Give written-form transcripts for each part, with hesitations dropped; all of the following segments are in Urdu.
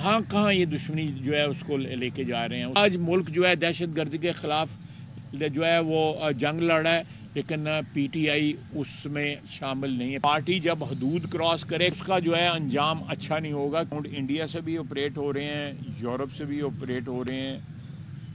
ہاں کہاں یہ دشمنی جو ہے اس کو لے کے جا رہے ہیں. آج ملک جو ہے دہشت گردی کے خلاف جو ہے وہ جنگ لڑا ہے, لیکن پی ٹی آئی اس میں شامل نہیں ہے. پارٹی جب حدود کراس کرے اس کا جو ہے انجام اچھا نہیں ہوگا. انڈیا سے بھی آپریٹ ہو رہے ہیں, یورپ سے بھی آپریٹ ہو رہے ہیں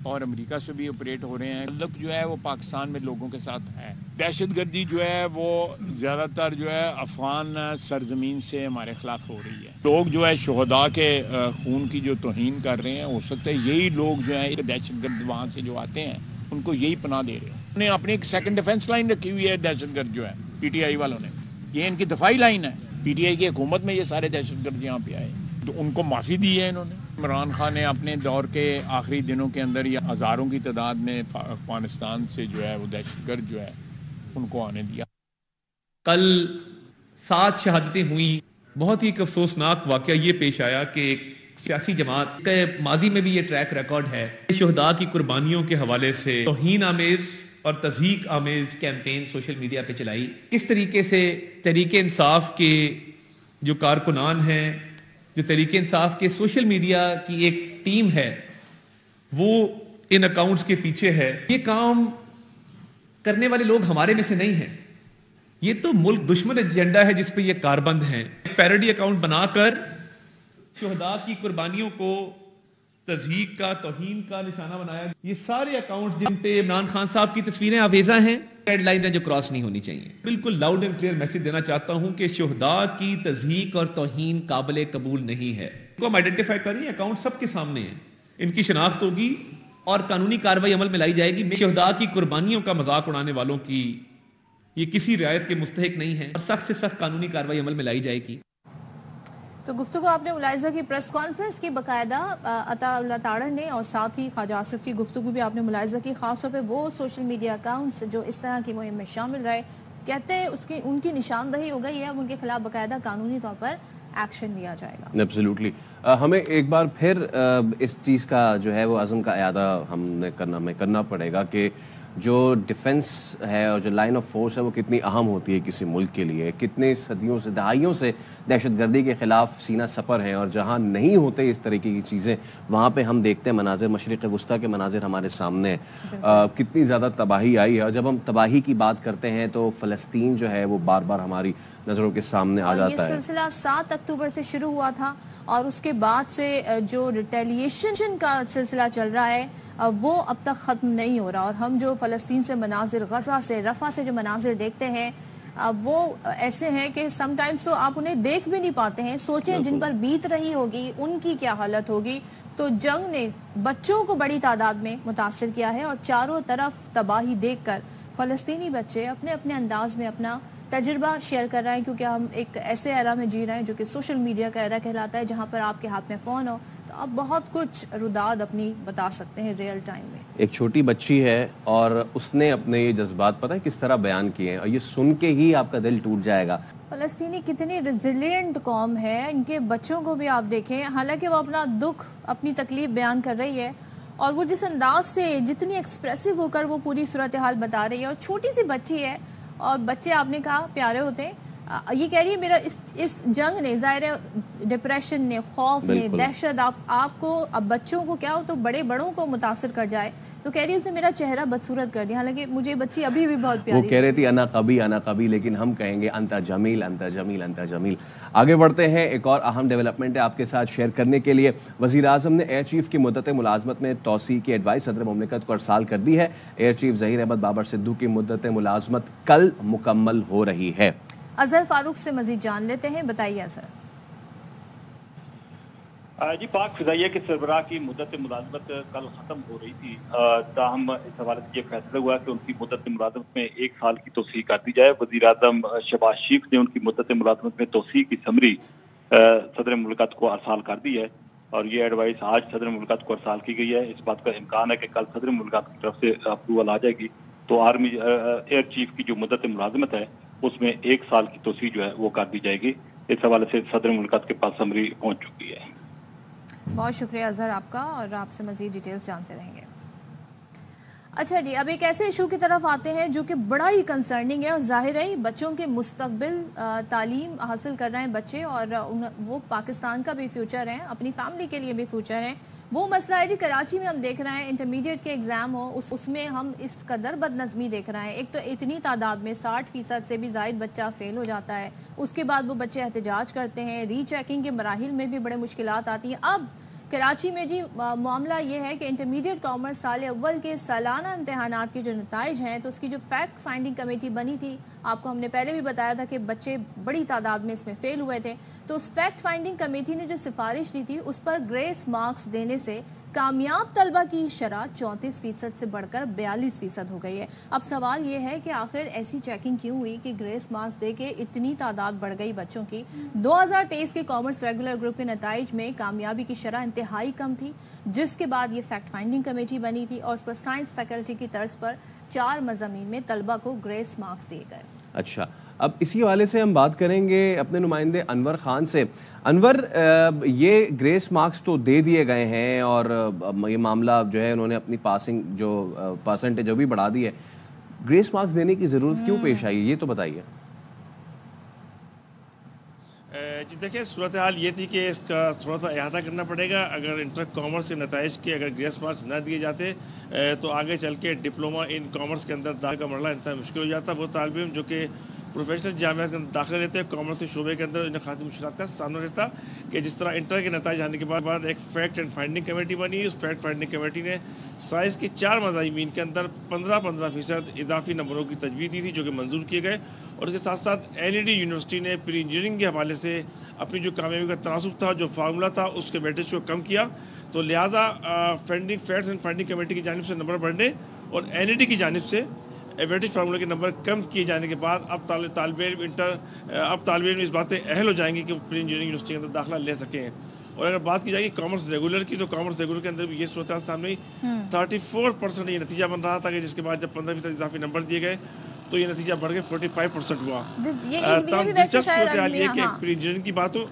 اور امریکہ سے بھی آپریٹ ہو رہے ہیں. تعلق جو ہے وہ پاکستان میں لوگوں کے ساتھ ہے. دہشت گردی جو ہے وہ زیادہ تر جو ہے افغان سرزمین سے ہمارے خلاف ہو رہی ہے. لوگ جو ہے شہداء کے خون کی جو توہین کر رہے ہیں, ہو سکتا ہے یہی لوگ جو ہیں دہشت گرد وہاں سے جو آتے ہیں ان کو یہی پناہ دے رہے ہیں. انہوں نے اپنی ایک سیکنڈ ڈیفنس لائن رکھی ہوئی ہے دہشت گرد جو ہے پی ٹی آئی والوں نے. یہ ان کی دفاعی لائن ہے. پی ٹی آئی کی حکومت میں یہ سارے دہشت گرد یہاں پہ آئے تو ان کو معافی دی ہے انہوں نے. عمران خان نے اپنے دور کے آخری دنوں کے اندر یہ ہزاروں کی تعداد میں افغانستان سے جو ہے وہ دہشت گرد جو ہے ان کو آنے دیا. کل 7 شہادتیں ہوئیں. بہت ہی ایک افسوسناک واقعہ یہ پیش آیا کہ ایک سیاسی جماعت کے ماضی میں بھی یہ ٹریک ریکارڈ ہے, شہداء کی قربانیوں کے حوالے سے توہین آمیز اور تضحیک آمیز کیمپین سوشل میڈیا پہ چلائی. کس طریقے سے تحریک انصاف کے جو کارکنان ہیں, جو تحریک انصاف کے سوشل میڈیا کی ایک ٹیم ہے, وہ ان اکاؤنٹس کے پیچھے ہے. یہ کام کرنے والے لوگ ہمارے میں سے نہیں ہیں. یہ تو ملک دشمن ایجنڈا ہے جس پہ یہ کاربند ہیں. پیروڈی اکاؤنٹ بنا کر شہداء کی قربانیوں کو تضحیک کا, توہین کا نشانہ بنایا. یہ سارے اکاؤنٹ جن پہ عمران خان صاحب کی تصویریں آویزاں ہیں, ریڈ لائن ہیں جو کراس نہیں ہونی چاہیے. بالکل لاؤڈ اینڈ کلیئر میسج دینا چاہتا ہوں کہ شہداء کی تضحیک اور توہین قابل قبول نہیں ہے. ان کو ہم آئیڈینٹیفائی کر رہے ہیں, اکاؤنٹ سب کے سامنے ہیں, ان کی شناخت ہوگی اور قانونی کارروائی عمل میں لائی جائے گی. شہداء کی قربانیوں کا مذاق اڑانے والوں کی یہ کسی رعایت کے مستحق نہیں ہے اور سخت سے سخت قانونی کارروائی عمل میں لائی جائے گی. تو گفتگو آپ نے ملاحظہ کی پریس کانفرنس کی باقاعدہ عطا اللہ تاڑر نے, اور ساتھ ہی خواجہ آصف کی گفتگو بھی آپ نے ملاحظہ کی. خاص طور پہ وہ سوشل میڈیا اکاؤنٹس جو اس طرح کی مہم میں شامل رہے, کہتے ہیں ان کی نشاندہی ہو گئی ہے, ان کے خلاف باقاعدہ قانونی طور پر ایکشن لیا جائے گا. ایبسلیوٹلی. ہمیں ایک بار پھر اس چیز کا جو ہے وہ عزم کا اعادہ ہمیں کرنا پڑے گا کہ جو ڈیفنس ہے اور جو لائن آف فورس ہے وہ کتنی اہم ہوتی ہے کسی ملک کے لیے. کتنے صدیوں سے, دہائیوں سے دہشت گردی کے خلاف سینہ سپر ہیں, اور جہاں نہیں ہوتے اس طریقے کی چیزیں وہاں پہ ہم دیکھتے ہیں مناظر, مشرق وسطیٰ کے مناظر ہمارے سامنے ہیں. کتنی زیادہ تباہی آئی ہے, اور جب ہم تباہی کی بات کرتے ہیں تو فلسطین جو ہے وہ بار بار ہماری نظروں کے سامنے آ جاتا ہے. یہ سلسلہ 7 اکتوبر سے شروع ہوا تھا, اور اس کے بعد سے جو ریٹیلیشن کا سلسلہ چل رہا ہے وہ اب تک ختم نہیں ہو رہا. اور ہم جو فلسطین سے مناظر, غزہ سے, رفح سے جو مناظر دیکھتے ہیں وہ ایسے ہیں کہ سم ٹائمز تو آپ انہیں دیکھ بھی نہیں پاتے ہیں. سوچیں جن پر بیت رہی ہوگی ان کی کیا حالت ہوگی. تو جنگ نے بچوں کو بڑی تعداد میں متاثر کیا ہے, اور چاروں طرف تباہی دیکھ کر فلسطینی بچے اپنے اپنے انداز میں اپنا تجربہ شیئر کر رہے ہیں, کیونکہ ہم ایک ایسے ایرا میں جی رہے ہیں جو کہ سوشل میڈیا کا ایرا کہلاتا ہے, جہاں پر آپ کے ہاتھ میں فون ہو تو آپ بہت کچھ رداد اپنی بتا سکتے ہیں ریئل ٹائم میں. ایک چھوٹی بچی ہے اور اس نے اپنے یہ جذبات پتہ ہے کس طرح بیان کیے ہیں, اور یہ سن کے ہی آپ کا دل ٹوٹ جائے گا. فلسطینی کتنی ریزیلینٹ قوم ہے, ان کے بچوں کو بھی آپ دیکھیں, حالانکہ وہ اپنا دکھ, اپنی تکلیف بیان کر رہی ہے, اور وہ جس انداز سے, جتنی ایکسپریسو ہو کر وہ پوری صورتحال بتا رہی ہے. اور چھوٹی سی بچی ہے, اور بچے آپ نے کہا پیارے ہوتے ہیں. یہ کہہ رہی ہے میرا اس جنگ نے, ظاہر ہے ڈپریشن نے, خوف نے, دہشت, آپ کو, اب بچوں کو کیا ہو تو بڑوں کو متاثر کر جائے, تو کہہ رہی ہے اس نے میرا چہرہ بدصورت کر دیا. حالانکہ مجھے بچی ابھی بھی بہت پیاری ہے. وہ کہہ رہی تھی انا قبی, لیکن ہم کہیں گے انتا جمیل, انتا جمیل, انتا جمیل. آگے بڑھتے ہیں, ایک اور اہم ڈیولپمنٹ ہے آپ کے ساتھ شیئر کرنے کے لیے. وزیر اعظم نے ایئر چیف کی مدت ملازمت میں توسیع کی ایڈوائس صدر مملکت کو ارسال کر دی ہے. ایئر چیف ظہیر احمد بابر سدھو کی مدت ملازمت کل مکمل ہو رہی ہے. اظہر فاروق سے مزید جان لیتے ہیں, بتائیے اظہر. جی, پاک فضائیہ کے سربراہ کی مدت ملازمت کل ختم ہو رہی تھی, تاہم اس حوالے سے یہ فیصلہ ہوا کہ ان کی مدت ملازمت میں 1 سال کی توسیع کر دی جائے. وزیر اعظم شہباز شریف نے ان کی مدت ملازمت میں توسیع کی سمری صدر مملکت کو ارسال کر دی ہے, اور یہ ایڈوائس آج صدر مملکت کو ارسال کی گئی ہے. اس بات کا امکان ہے کہ کل صدر مملکت کی طرف سے اپروول آ جائے گی, تو آرمی ایئر چیف کی جو مدت ملازمت ہے اس میں 1 سال کی توسیع جو ہے وہ کر دی جائے گی. اس حوالے سے صدر مملکت کے پاس سمری پہنچ چکی ہے. بہت شکریہ اظہر آپ کا, اور آپ سے مزید ڈیٹیلز جانتے رہیں گے. اچھا جی، اب ایک ایسے ایشو کی طرف آتے ہیں جو کہ بڑا ہی کنسرننگ ہے، اور ظاہر ہے بچوں کے مستقبل، تعلیم حاصل کر رہے ہیں بچے، اور وہ پاکستان کا بھی فیوچر ہے، اپنی فیملی کے لیے بھی فیوچر ہے. وہ مسئلہ ہے جی کراچی میں ہم دیکھ رہے ہیں انٹرمیڈیٹ کے ایگزام ہو، اس میں ہم اس قدر بد نظمی دیکھ رہے ہیں. ایک تو اتنی تعداد میں 60% سے بھی زائد بچہ فیل ہو جاتا ہے، اس کے بعد وہ بچے احتجاج کرتے ہیں، ری چیکنگ کے مراحل میں بھی بڑے مشکلات آتی ہیں. اب کراچی میں جی معاملہ یہ ہے کہ انٹرمیڈیٹ کامرس سال اول کے سالانہ امتحانات کے جو نتائج ہیں، تو اس کی جو فیکٹ فائنڈنگ کمیٹی بنی تھی، آپ کو ہم نے پہلے بھی بتایا تھا کہ بچے بڑی تعداد میں اس میں فیل ہوئے تھے، تو اس فیکٹ فائنڈنگ کمیٹی نے جو سفارش دی تھی اس پر گریس مارکس دینے سے کامیاب طلبہ کی شرح 34% سے بڑھ کر 42% ہو گئی ہے. اب سوال یہ ہے کہ آخر ایسی چیکنگ کیوں ہوئی کہ گریس مارکس دے کے اتنی تعداد بڑھ گئی بچوں کی؟ 2023 کے کامرس ریگولر گروپ کے نتائج میں کامیابی کی شرح انتہائی کم تھی، جس کے بعد یہ فیکٹ فائنڈنگ کمیٹی بنی تھی، اور اس پر سائنس فیکلٹی کی طرز پر 4 مضامین میں طلبہ کو گریس مارکس دیے گئے. اچھا، اب اسی حوالے سے ہم بات کریں گے اپنے نمائندے انور خان سے. انور، یہ گریس مارکس تو دے دیے گئے ہیں اور یہ معاملہ جو ہے انہوں نے اپنی پاسنگ جو پرسنٹیج جو بھی بڑھا دی ہے، گریس مارکس دینے کی ضرورت کیوں پیش آئی، یہ تو بتائیے. جی دیکھیں، صورتحال یہ تھی کہ اس کا تھوڑا سا احاطہ کرنا پڑے گا. اگر انٹر کامرس کے نتائج کے اگر گریس مارکس نہ دیے جاتے تو آگے چل کے ڈپلومہ ان کامرس کے اندر داخلہ کا مرحلہ انتہائی مشکل ہو جاتا. وہ طالب علم جو کہ پروفیشنل جامعات کے اندر داخلہ لیتے ہیں کامرس کے شعبے کے اندر، انہیں خاصی مشکلات کا سامنا رہتا. کہ جس طرح انٹر کے نتائج آنے کے بعد ایک فیکٹ اینڈ فائنڈنگ کمیٹی بنی. اس فیکٹ فائنڈنگ کمیٹی نے سائنس کی 4 مضامین کے اندر 15% اضافی نمبروں کی تجویز دی تھی، جو کہ منظور کیے گئے. اور اس کے ساتھ ساتھ NED یونیورسٹی نے پری انجینئرنگ کے حوالے سے اپنی جو کامیابی کا تناسب تھا، جو فارمولا تھا، اس کے ویٹیج کو کم کیا. تو لہٰذا فیکٹس اینڈ فائنڈنگ کمیٹی کی جانب سے نمبر بڑھنے اور NED کی جانب سے ویٹیج فارمولا کے نمبر کم کیے جانے کے بعد اب طالب علم اس بات سے اہل ہو جائیں گے کہ وہ پری انجینئرنگ یونیورسٹی کے اندر داخلہ لے سکیں. اور اگر بات کی جائے گی کامرس ریگولر کی، تو کامرس ریگولر کے اندر بھی یہ صورتحال سامنے 34% یہ نتیجہ بن رہا تھا کہ جس کے بعد جب 15% اضافی نمبر دیے گئے تو یہ نتیجہ بڑھ کے 45% ہوا. دلچسپ صورتحال یہ کہ پری انجینئرنگ کی بات ہو،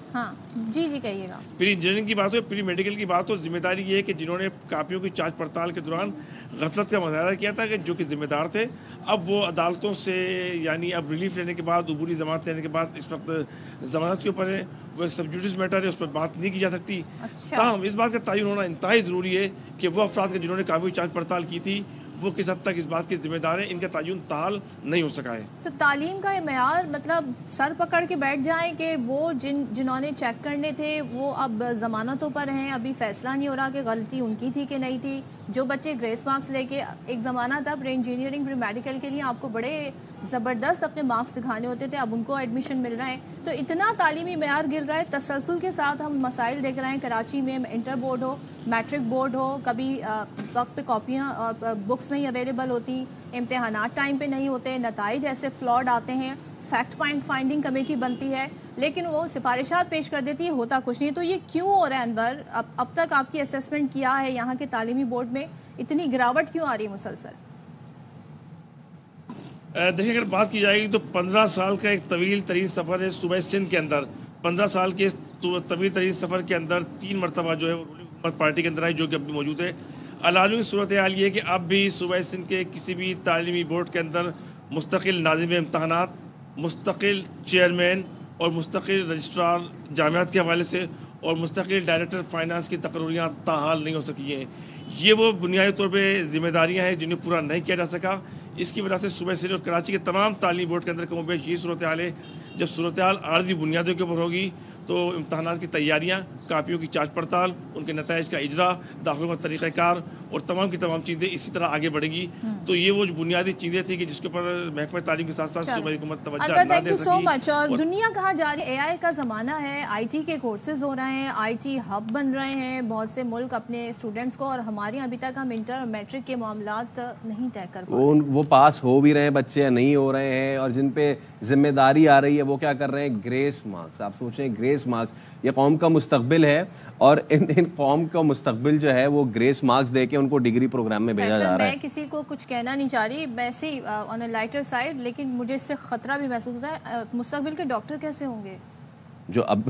جی کہیے گا، پری انجینئرنگ کی بات ہو، پری میڈیکل کی بات ہو، ذمہ داری یہ ہے کہ جنہوں نے کاپیوں کی جانچ پڑتال کے دوران غفلت کا مظاہرہ کیا تھا، کہ جو کہ ذمہ دار تھے، اب وہ عدالتوں سے یعنی اب ریلیف لینے کے بعد، عبوری ضمانت لینے کے بعد اس وقت ضمانت کے اوپر ہے، وہ ایک سب جوڈیس میٹر ہے، اس پر بات نہیں کی جا سکتی. تاہم اس بات کا تعین ہونا انتہائی ضروری ہے کہ وہ افراد کے جنہوں نے کاپیوں کی جانچ پڑتال کی تھی وہ کس حد تک اس بات کے ذمہ دار ہیں. ان کا تعین تاحال نہیں ہو سکا ہے. تو تعلیم کا یہ معیار مطلب سر پکڑ کے بیٹھ جائیں کہ وہ جنہوں نے چیک کرنے تھے وہ اب ضمانتوں پر ہیں، ابھی فیصلہ نہیں ہو رہا کہ غلطی ان کی تھی کہ نہیں تھی. جو بچے گریس مارکس لے کے، ایک زمانہ تھا پری انجینئرنگ پری میڈیکل کے لیے آپ کو بڑے زبردست اپنے مارکس دکھانے ہوتے تھے، اب ان کو ایڈمیشن مل رہا ہے. تو اتنا تعلیمی معیار گر رہا ہے، تسلسل کے ساتھ ہم مسائل دیکھ رہے ہیں. کراچی میں انٹر بورڈ ہو، میٹرک بورڈ ہو، کبھی وقت پہ کاپیاں اور بکس نہیں اویلیبل ہوتی، امتحانات ٹائم پہ نہیں ہوتے، نتائج ایسے فلاڈ آتے ہیں، فیکٹ فائنڈنگ کمیٹی بنتی ہے لیکن وہ سفارشات پیش کر دیتی ہے، ہوتا کچھ نہیں. تو یہ کیوں ہو رہا ہے انور؟ اب تک آپ کی اسیسمنٹ کیا ہے یہاں کے تعلیمی بورڈ میں اتنی گراوٹ کیوں آ رہی ہے مسلسل؟ دیکھیں، اگر بات کی جائے گی تو 15 سال کا ایک طویل ترین سفر ہے صوبہ سندھ کے اندر. 15 سال کے طویل ترین سفر کے اندر 3 مرتبہ جو ہے وہ رولنگ حکومت پارٹی کے اندر آئی، جو کہ اب بھی موجود ہے. عالمی صورتحال یہ کہ اب بھی صوبہ سندھ کے کسی بھی تعلیمی بورڈ کے اندر مستقل ناظم امتحانات، مستقل چیئرمین اور مستقل رجسٹرار جامعات کے حوالے سے اور مستقل ڈائریکٹر فائنانس کی تقرریاں تاحال نہیں ہو سکی ہیں. یہ وہ بنیادی طور پہ ذمہ داریاں ہیں جنہیں پورا نہیں کیا جا سکا. اس کی وجہ سے صوبہ سندھ اور کراچی کے تمام تعلیمی بورڈ کے اندر کم و بیش یہ صورتحال ہے. جب صورتحال عارضی بنیادوں کے اوپر ہوگی تو امتحانات کی تیاریاں، کاپیوں کی جانچ پڑتال، ان کے نتائج کا اجرا، داخلوں کا طریقہ کار اور تمام کی تمام چیزیں اسی طرح آگے بڑھیں گی. تو یہ وہ بنیادی چیزیں تھیں کہ جس کے اوپر محکمہ تعلیم کے ساتھ ساتھ صوبائی حکومت توجہ نہ دے سکی. اور دنیا کہاں جا رہی ہے؟ AI کا زمانہ ہے، IT کے کورسز ہو رہے ہیں، IT ہب بن رہے ہیں بہت سے ملک اپنے اسٹوڈنٹس کو، اور ہمارے ابھی تک ہم انٹر اور میٹرک کے معاملات نہیں طے کر پا رہے. وہ پاس ہو بھی رہے ہیں بچے یا نہیں ہو رہے ہیں، اور جن پہ ذمہ داری آ رہی ہے وہ کیا کر رہے ہیں؟ Grace marks. آپ سوچیں، گریس مارکس یہ قوم کا مستقبل ہے، اور ان قوم کا مستقبل جو ہے وہ گریس مارکس دے کے ان کو ڈگری پروگرام میں بھیجا جا رہا ہے. میں کسی کو کچھ کہنا نہیں چاہ رہی، ویسے ہی آن اے لائٹر سائڈ، لیکن مجھے اس سے خطرہ بھی محسوس ہوتا ہے. مستقبل کے ڈاکٹر کیسے ہوں گے جو اب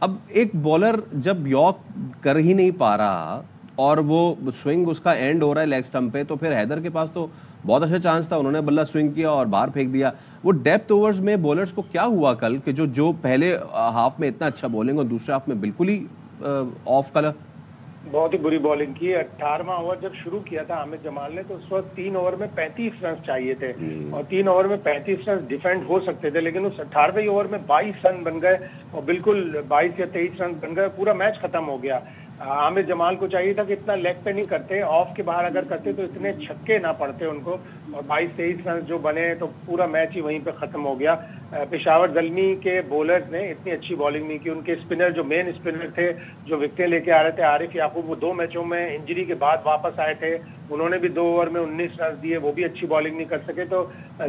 اب ایک بولر جب یارک کر ہی نہیں پا رہا اور وہ سوئنگ اس کا اینڈ ہو رہا ہے لیگ سٹمپ پہ, تو پھر حیدر کے پاس تو بہت اچھا چانس تھا, انہوں نے بلہ سوئنگ کیا اور باہر پھینک دیا. وہ ڈیپتھ اوورز میں بولرز کو کیا ہوا کل کہ جو پہلے ہاف میں اتنا اچھا بولنگ اور دوسرے ہاف میں بالکل ہی آف کلر؟ بہت ہی بری بالنگ کی. 18واں اوور جب شروع کیا تھا حامد جمال نے تو اس وقت 3 اوور میں 35 رنز چاہیے تھے اور 3 اوور میں 35 رنز ڈیفینڈ ہو سکتے تھے, لیکن اس 18ویں اوور میں 22 رن بن گئے اور بالکل 22 یا 23 رن بن گئے, پورا میچ ختم ہو گیا. حامد جمال کو چاہیے تھا کہ اتنا لیگ پہ نہیں کرتے, آف کے باہر اگر کرتے تو اتنے چھکے نہ پڑتے ان کو, اور 22-23 رن جو بنے تو پورا میچ ہی وہیں پہ ختم ہو گیا. پشاور زلمی کے بولرز نے اتنی اچھی بالنگ نہیں کی. ان کے اسپنر جو مین اسپنر تھے جو وکٹیں لے کے آ رہے تھے, عارف یعقوب, وہ 2 میچوں میں انجری کے بعد واپس آئے تھے, انہوں نے بھی 2 اوور میں 19 رن دیے, وہ بھی اچھی بالنگ نہیں کر سکے. تو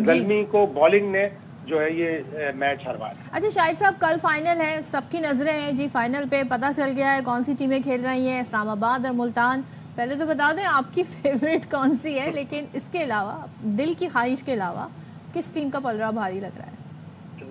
زلمی کو بالنگ نے جو ہے یہ میچ ہروا دیا. اچھا شاہد صاحب, کل فائنل ہے, سب کی نظریں ہیں جی فائنل پہ, پتہ چل گیا ہے کون سی ٹیمیں کھیل رہی ہیں, اسلام آباد اور ملتان. پہلے تو بتا دیں آپ کی فیوریٹ کون سی ہے, لیکن اس کے علاوہ دل کی خواہش کے علاوہ کس ٹیم کا پلڑا بھاری لگ رہا ہے؟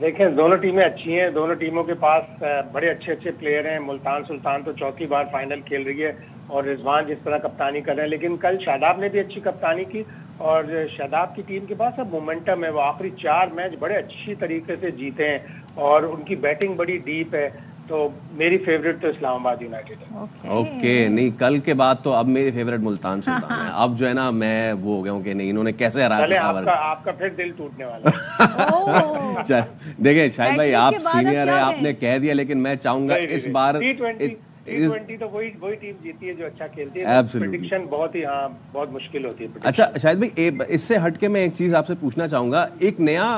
دیکھیں دونوں ٹیمیں اچھی ہیں, دونوں ٹیموں کے پاس بڑے اچھے پلیئر ہیں. ملتان سلطان تو چوتھی بار فائنل کھیل رہی ہے اور رضوان جس طرح کپتانی کر رہے ہیں, لیکن کل شاداب نے بھی اچھی کپتانی کی اور شاداب کی ٹیم کے پاس اب مومنٹم ہے. وہ آخری 4 میچ بڑے اچھی طریقے سے جیتے ہیں اور ان کی بیٹنگ بڑی ڈیپ ہے. تو میری فیوریٹ تو اسلام آباد یونائٹیڈ ہے. اوکے, نہیں کل کے بعد تو اب میری فیوریٹ ملتان سلطان ہے. اب جو ہے نا میں وہ ہو گیا ہوں کہ نہیں انہوں نے کیسے ہرایا. آپ کا پھر دل ٹوٹنے والا ہے. دیکھیں شاہد بھائی آپ سینئر ہیں, آپ نے کہہ دیا, لیکن میں چاہوں گا اس بار T20 تو وہی ٹیم جیتی ہے جو اچھا کھیلتی ہے. پریڈکشن بہت مشکل ہوتی ہے. اچھا شاہد بھائی, اس سے ہٹ کے میں ایک چیز آپ سے پوچھنا چاہوں گا. ایک نیا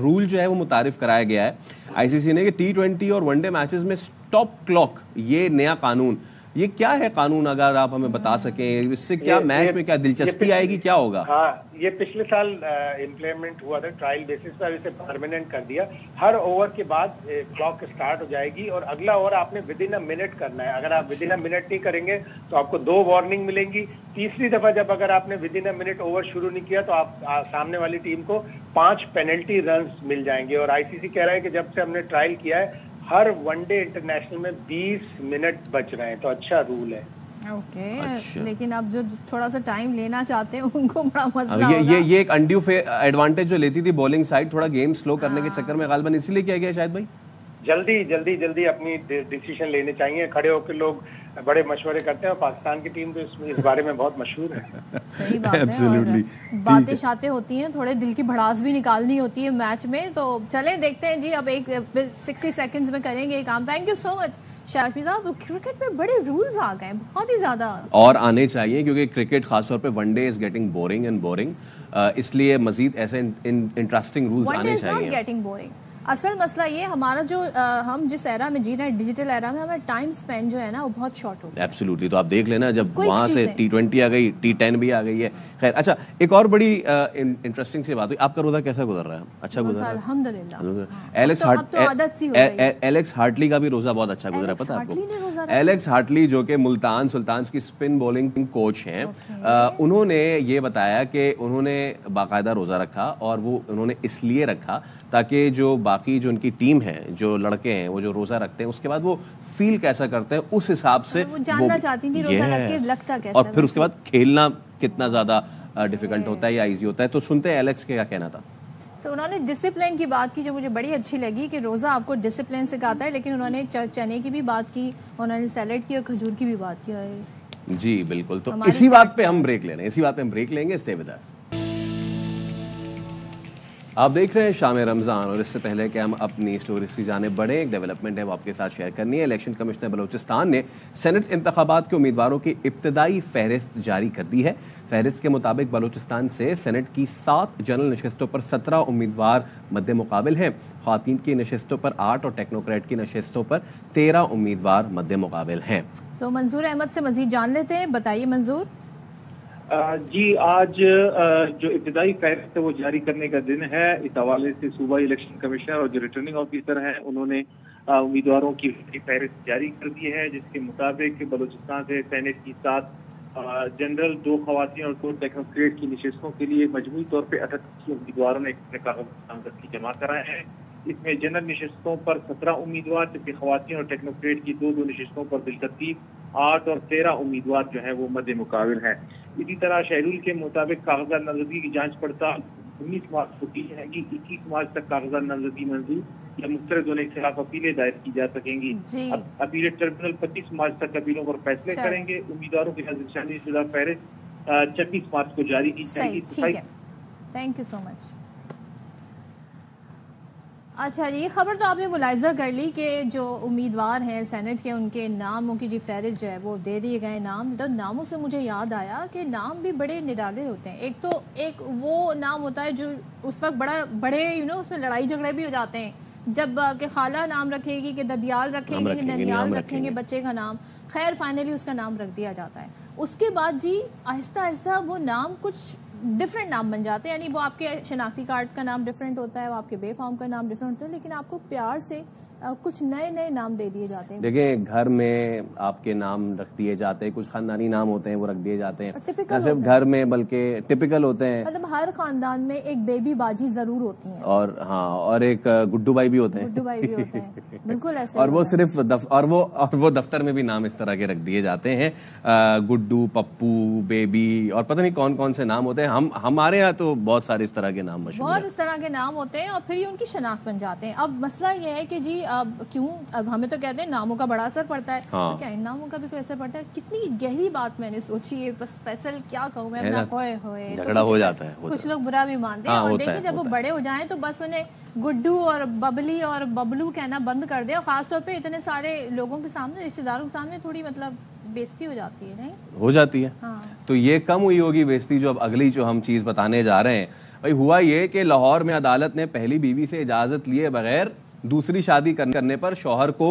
رول جو ہے وہ متعارف کرایا گیا ہے آئی سی سی نے کہ T20 اور ون ڈے میچز میں اسٹاپ کلاک, یہ نیا قانون, یہ کیا ہے قانون, اگر آپ ہمیں بتا سکیں اس سے کیا میچ میں کیا دلچسپی آئے گی, کیا ہوگا؟ ہاں, یہ پچھلے سال امپلیمنٹ ہوا تھا ٹرائل بیسس پر, اسے پرماننٹ کر دیا. ہر اوور کے بعد کلاک اسٹارٹ ہو جائے گی اور اگلا اوور آپ نے ود ان اے منٹ کرنا ہے. اگر آپ ود ان اے منٹ نہیں کریں گے تو آپ کو 2 وارننگ ملیں گی. تیسری دفعہ جب اگر آپ نے with in a minute over شروع نہیں کیا تو آپ سامنے والی ٹیم کو 5 پینلٹی رنز مل جائیں گے. اور آئی سی سی کہہ رہا ہے کہ جب سے ہم نے ٹرائل کیا ہے ہر ون ڈے انٹرنیشنل میں 20 منٹ بچ رہے ہیں, تو اچھا رول ہے. اوکے, لیکن اب جو تھوڑا سا ٹائم لینا چاہتے ہیں ان کو بڑا مسئلہ ہوگا. یہ ایک انڈیو ایڈوانٹیج جو لیتی تھی بولنگ سائڈ, تھوڑا گیم سلو کرنے کے چکر میں غالباً اسی لیے کیا گیا شاید بھائی. جلدی اپنی ڈیسیشن لینے چاہیے. کھڑے ہو کے لوگ بڑے مشورے کرتے ہیں اور پاکستان کی ٹیم تو اس بارے میں بہت مشہور ہے. صحیح بات ہے, اور باتیں شاتیں ہوتی ہیں, تھوڑے دل کی بھڑاس بھی نکالنی ہوتی ہے میچ میں. تو چلیں دیکھتے ہیں جی, اب ایک 60 سیکنڈز میں کریں گے یہ کام. تھینک یو سو مچ شاہد صاحب. کرکٹ میں بڑے رولز آ گئے ہیں, بہت ہی زیادہ, اور آنے چاہیے کیونکہ کرکٹ خاص طور پہ one day is getting boring and boring, اس لیے مزید ایسے انٹرسٹنگ رولز آنے چاہیے. اصل مسئلہ یہ ہمارا جو ہم جس ایرا میں جی رہے ہیں, ڈیجیٹل ایرا میں, ہمارا ٹائم سپینڈ جو ہے نا وہ بہت شارٹ ہو گیا. ایبسلیوٹلی, تو آپ دیکھ لینا جب وہاں سے T20 آ گئی, T10 بھی آ گئی ہے. خیر, اچھا ایک اور بڑی انٹرسٹنگ سی بات ہوئی, آپ کا روزہ کیسا گزر رہا ہے؟ اچھا گزر رہا ہے الحمدللہ. ایلیکس ہارٹلی کا بھی روزہ بہت اچھا گزرا ہے. پتہ آپ کو ایلیکس ہارٹلی جو کہ ملتان سلطانز کی اسپن بولنگ کوچ ہیں, انہوں نے یہ بتایا کہ انہوں نے باقاعدہ روزہ رکھا, اور وہ انہوں نے اس لیے رکھا تاکہ جو باقی جو ان کی ٹیم ہے, جو لڑکے ہیں, وہ جو روزہ رکھتے ہیں اس کے بعد وہ فیل کیسا کرتے ہیں, اس حساب سے وہ جاننا چاہتی تھی روزہ رکھ کے لگتا کیسا, اور پھر اس کے بعد کھیلنا کتنا زیادہ ڈیفیکلٹ ہوتا ہے یا ایزی ہوتا ہے. تو سنتے ہیں ایلیکس کے کیا کہنا تھا. انہوں نے ڈسپلن کی بات کی جو مجھے بڑی اچھی لگی کہ روزہ آپ کو ڈسپلن سکھاتا ہے, لیکن انہوں نے چنے کی بھی بات کی, انہوں نے سیلیڈ کی اور کھجور کی بھی بات کی. جی بالکل, تو اسی بات پہ ہم بریک لے رہے ہیں, اسٹے ود اس. آپ دیکھ رہے ہیں شام رمضان, اور اس سے پہلے کہ ہم اپنی اسٹوریز کی جانب بڑھیں, ایک ڈیولپمنٹ ہے وہ آپ کے ساتھ شیئر کرنی ہے. الیکشن کمیشن بلوچستان نے سینٹ انتخابات کے امیدواروں کی ابتدائی فہرست جاری کر دی ہے. فہرست کے مطابق بلوچستان سے سینٹ کی 7 جنرل نشستوں پر 17 امیدوار مد مقابل ہیں. خواتین کی نشستوں پر 8 اور ٹیکنوکریٹ کی نشستوں پر 13 امیدوار مد مقابل ہیں. منظور احمد سے مزید جان لیتے ہیں, بتائیے منظور. جی, آج جو ابتدائی فہرست ہے وہ جاری کرنے کا دن ہے. اس حوالے سے صوبائی الیکشن کمیشنر اور جو ریٹرننگ آفیسر ہیں انہوں نے امیدواروں کی فہرست جاری کر دی ہے, جس کے مطابق بلوچستان سے سینٹ کی 7 جنرل, 2 خواتین اور 2 ٹیکنوکریٹ کی نشستوں کے لیے مجموعی طور پہ 38 امیدواروں نے اپنے کاغذ نامزدگی جمع کرائے ہیں. اس میں جنرل نشستوں پر 17 امیدوار، جبکہ خواتین اور ٹیکنوکریٹ کی 2 نشستوں پر بالترتیب 8 اور 13 امیدوار جو ہیں وہ مد مقابل ہیں۔ اسی طرح شہرول کے مطابق کاغذات نامزدگی کی جانچ پڑتال 19 مارچ کو کی جائے گی۔ 21 مارچ تک کاغذات نامزدگی منظور یا مسترد ہونے کے خلاف اپیلیں دائر کی جا سکیں گی۔ اپیلیٹ ٹربیونل 25 مارچ تک اپیلوں پر فیصلے کریں گے۔ امیدواروں کی نظر ثانی شدہ فہرست 26 مارچ کو جاری کی جائے گی۔ تھینک یو سو مچ۔ اچھا جی، خبر تو آپ نے ملاحظہ کر لی کہ جو امیدوار ہیں سینٹ کے ان کے ناموں کی فہرست جو ہے وہ دے دیے گئے۔ نام تو ناموں سے مجھے یاد آیا کہ نام بھی بڑے نرالے ہوتے ہیں۔ ایک وہ نام ہوتا ہے جو اس وقت بڑے اس میں لڑائی جھگڑے بھی ہو جاتے ہیں جب کہ خالہ نام رکھے گی کہ ددیال رکھیں گے کہ ننیال رکھیں گے بچے کا نام، خیر فائنلی اس کا نام رکھ دیا جاتا ہے۔ اس کے بعد جی آہستہ آہستہ وہ نام کچھ ڈفرینٹ نام بن جاتے ہیں، یعنی وہ آپ کے شناختی کارڈ کا نام ڈفرینٹ ہوتا ہے، وہ آپ کے بے فارم کا نام ڈفرینٹ ہوتا ہے، لیکن آپ کو پیار سے کچھ نئے نام دے دیے جاتے ہیں۔ دیکھیں گھر میں آپ کے نام رکھ دیے جاتے ہیں، کچھ خاندانی نام ہوتے ہیں وہ رکھ دیے جاتے ہیں، نہ صرف گھر میں بلکہ ٹپیکل ہوتے ہیں، مطلب ہر خاندان میں ایک بیبی باجی ضرور ہوتی ہیں، اور ہاں اور ایک گڈو بھائی بھی ہوتے ہیں، بالکل ایسے، اور وہ صرف اور وہ دفتر میں بھی نام اس طرح کے رکھ دیے جاتے ہیں، گڈو، پپو، بیبی، اور پتہ نہیں کون کون سے نام ہوتے ہیں۔ ہمارے ہاں تو بہت سارے اس طرح کے نام مشہور ہیں، بہت اس طرح کے نام ہوتے ہیں، اور پھر یہ ان کی شناخت بن جاتے ہیں۔ اب مسئلہ یہ ہے کہ جی اب کیوں، اب ہمیں تو کہتے ہیں ناموں کا بڑا اثر پڑتا ہے، تو کیا ان ناموں کا بھی کوئی اثر پڑتا ہے؟ کتنی گہری بات میں نے سوچی ہے، بس فیصل کیا کہوں میں، اپنا ہوئے جھگڑا ہو جاتا ہے، کچھ لوگ برا بھی مانتے ہیں، اور دیکھیں جب وہ بڑے ہو جائیں تو بس انہیں گڈو اور ببلی اور ببلو کہنا بند کر دے، اور خاص طور پہ اتنے سارے لوگوں کے سامنے، رشتہ داروں کے سامنے تھوڑی مطلب بےزتی ہو جاتی ہے، نہیں ہو جاتی ہے۔ تو یہ کم ہوئی ہوگی بےزتی جو اب اگلی جو ہم چیز بتانے جا رہے ہیں۔ بھائی ہوا یہ کہ لاہور میں عدالت نے پہلی بیوی سے اجازت لیے بغیر دوسری شادی کرنے پر شوہر کو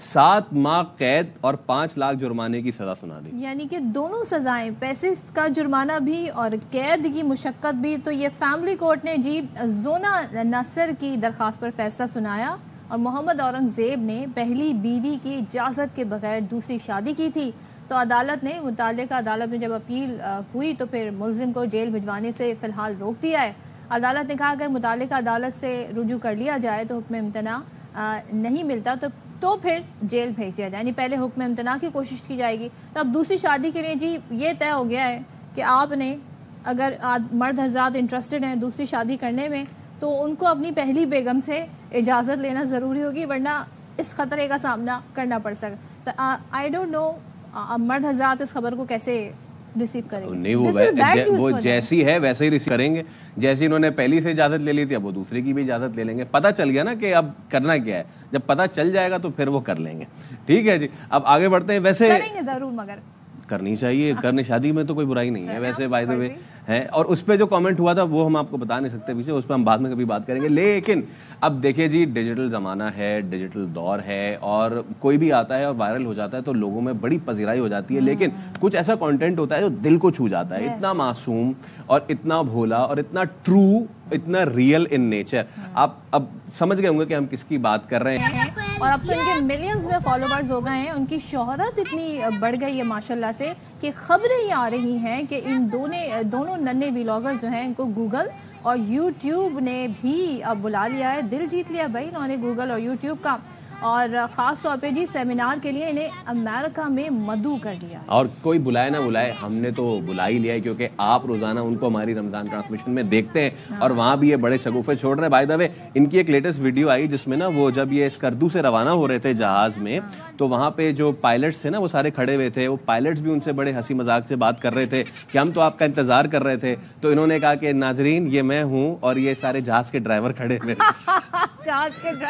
7 ماہ قید اور 5 لاکھ جرمانے کی سزا سنا دی، یعنی کہ دونوں سزائیں، پیسے کا جرمانہ بھی اور قید کی مشقت بھی۔ تو یہ فیملی کورٹ نے جی زونا ناصر کی درخواست پر فیصلہ سنایا، اور محمد اورنگزیب نے پہلی بیوی کی اجازت کے بغیر دوسری شادی کی تھی، تو عدالت نے متعلقہ عدالت میں جب اپیل ہوئی تو پھر ملزم کو جیل بھجوانے سے فی الحال روک دیا ہے۔ عدالت نے کہا اگر متعلقہ عدالت سے رجوع کر لیا جائے تو حکم امتناع نہیں ملتا تو پھر جیل بھیج دیا جائے، یعنی پہلے حکم امتناع کی کوشش کی جائے گی۔ تو اب دوسری شادی کے لیے جی یہ طے ہو گیا ہے کہ آپ نے، اگر مرد حضرات انٹرسٹڈ ہیں دوسری شادی کرنے میں، تو ان کو اپنی پہلی بیگم سے اجازت لینا ضروری ہوگی، ورنہ اس خطرے کا سامنا کرنا پڑ سکتا۔ تو آئی ڈونٹ نو مرد حضرات اس خبر کو کیسے ریسیو کریں گے؟ نہیں، وہ جیسی ہے ویسے ہی ریسیو کریں گے، جیسی انہوں نے پہلی سے اجازت لے لی تھی اب وہ دوسری کی بھی اجازت لے لیں گے۔ پتہ چل گیا نا کہ اب کرنا کیا ہے، جب پتہ چل جائے گا تو پھر وہ کر لیں گے۔ ٹھیک ہے جی، اب آگے بڑھتے ہیں۔ ویسے کریں گے ضرور، مگر کرنی چاہیے، کرنے شادی میں تو کوئی برائی نہیں ہے ویسے، بائی دا وے ہے۔ اور اس پہ جو کامنٹ ہوا تھا وہ ہم آپ کو بتا نہیں سکتے پیچھے، اس پہ ہم بعد میں کبھی بات کریں گے۔ لیکن اب دیکھیں جی، ڈیجیٹل زمانہ ہے، ڈیجیٹل دور ہے، اور کوئی بھی آتا ہے اور وائرل ہو جاتا ہے تو لوگوں میں بڑی پذیرائی ہو جاتی ہے، لیکن کچھ ایسا کانٹینٹ ہوتا ہے جو دل کو چھو جاتا ہے، اتنا معصوم اور اتنا بھولا اور اتنا ٹرو، اتنا ریئل ان نیچر۔ آپ اب سمجھ گئے ہوں گے کہ ہم کس کی بات کر رہے ہیں، اور اب تو ان کے ملینز میں فالوورز ہو گئے ہیں، ان کی شہرت اتنی بڑھ گئی ہے ماشاءاللہ سے کہ خبریں یہ آ رہی ہیں کہ ان دونوں ننے ویلاگر جو ہیں ان کو گوگل اور یوٹیوب نے بھی اب بلا لیا ہے، دل جیت لیا بھائی انہوں نے گوگل اور یوٹیوب کا، اور خاص طور پہ جی سیمینار کے لیے انہیں امریکہ میں مدعو کر لیا۔ اور کوئی بلائے نہ بلائے، ہم نے تو بلا ہی لیا ہے، کیونکہ آپ روزانہ ان کو ہماری رمضان ٹرانسمیشن میں دیکھتے ہیں، اور وہاں بھی یہ بڑے شگوفے چھوڑ رہے ہیں۔ بائی دا وے ان کی ایک لیٹسٹ ویڈیو آئی جس میں نا وہ جب یہ اسکردو سے روانہ ہو رہے تھے جہاز میں، تو وہاں پہ جو پائلٹس تھے نا وہ سارے کھڑے ہوئے تھے، وہ پائلٹس بھی ان سے بڑے ہنسی مذاق سے بات کر رہے تھے کہ ہم تو آپ کا انتظار کر رہے تھے۔ تو انہوں نے کہا کہ ناظرین یہ میں ہوں اور یہ سارے جہاز کے ڈرائیور کھڑے ہوئے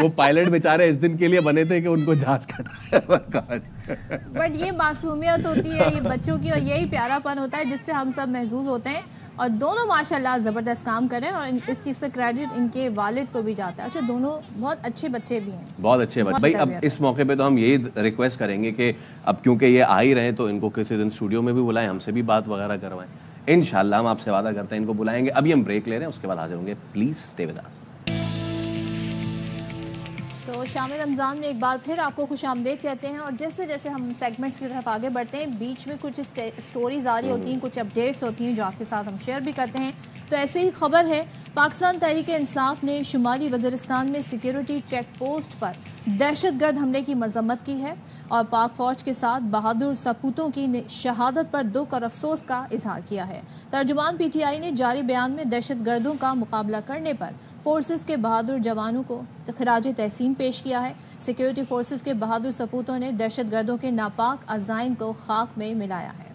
وہ پائلٹ بیچارے اس دن کے لیے بنے تھے کہ ان کو جہاز کا ڈرائیور کہا جائے۔ بٹ یہ معصومیت ہوتی ہے یہ بچوں کی، اور یہی پیارا پن ہوتا ہے جس سے ہم سب محظوظ ہوتے ہیں، اور دونوں ماشاءاللہ زبردست کام کر رہے ہیں، اور اس چیز کا کریڈٹ ان کے والد کو بھی جاتا ہے۔ اچھا دونوں بہت اچھے بچے بھی ہیں، بہت اچھے بچے۔ بھائی اب اس موقع پہ تو ہم یہی ریکویسٹ کریں گے کہ اب کیونکہ یہ آ ہی رہے تو ان کو کسی دن اسٹوڈیو میں بھی بلائیں، ہم سے بھی بات وغیرہ کروائیں، انشاءاللہ ہم آپ سے وعدہ کرتے ہیں ان کو بلائیں گے۔ ابھی ہم بریک لے رہے ہیں، اس کے بعد حاضر ہوں گے، پلیز اسٹے ود اس۔ تو شام رمضان میں ایک بار پھر آپ کو خوش آمدید کہتے ہیں، اور جیسے جیسے ہم سیگمنٹس کی طرف آگے بڑھتے ہیں، بیچ میں کچھ سٹوریز آ رہی ہوتی ہیں، کچھ اپڈیٹس ہوتی ہیں جو آپ کے ساتھ ہم شیئر بھی کرتے ہیں۔ تو ایسے ہی خبر ہے پاکستان تحریک انصاف نے شمالی وزیرستان میں سیکیورٹی چیک پوسٹ پر دہشت گرد حملے کی مذمت کی ہے اور پاک فوج کے ساتھ بہادر سپوتوں کی شہادت پر دکھ اور افسوس کا اظہار کیا ہے. ترجمان پی ٹی آئی نے جاری بیان میں دہشت گردوں کا مقابلہ کرنے پر فورسز کے بہادر جوانوں کو خراج تحسین پیش کیا ہے. سیکیورٹی فورسز کے بہادر سپوتوں نے دہشت گردوں کے ناپاک عزائم کو خاک میں ملایا ہے.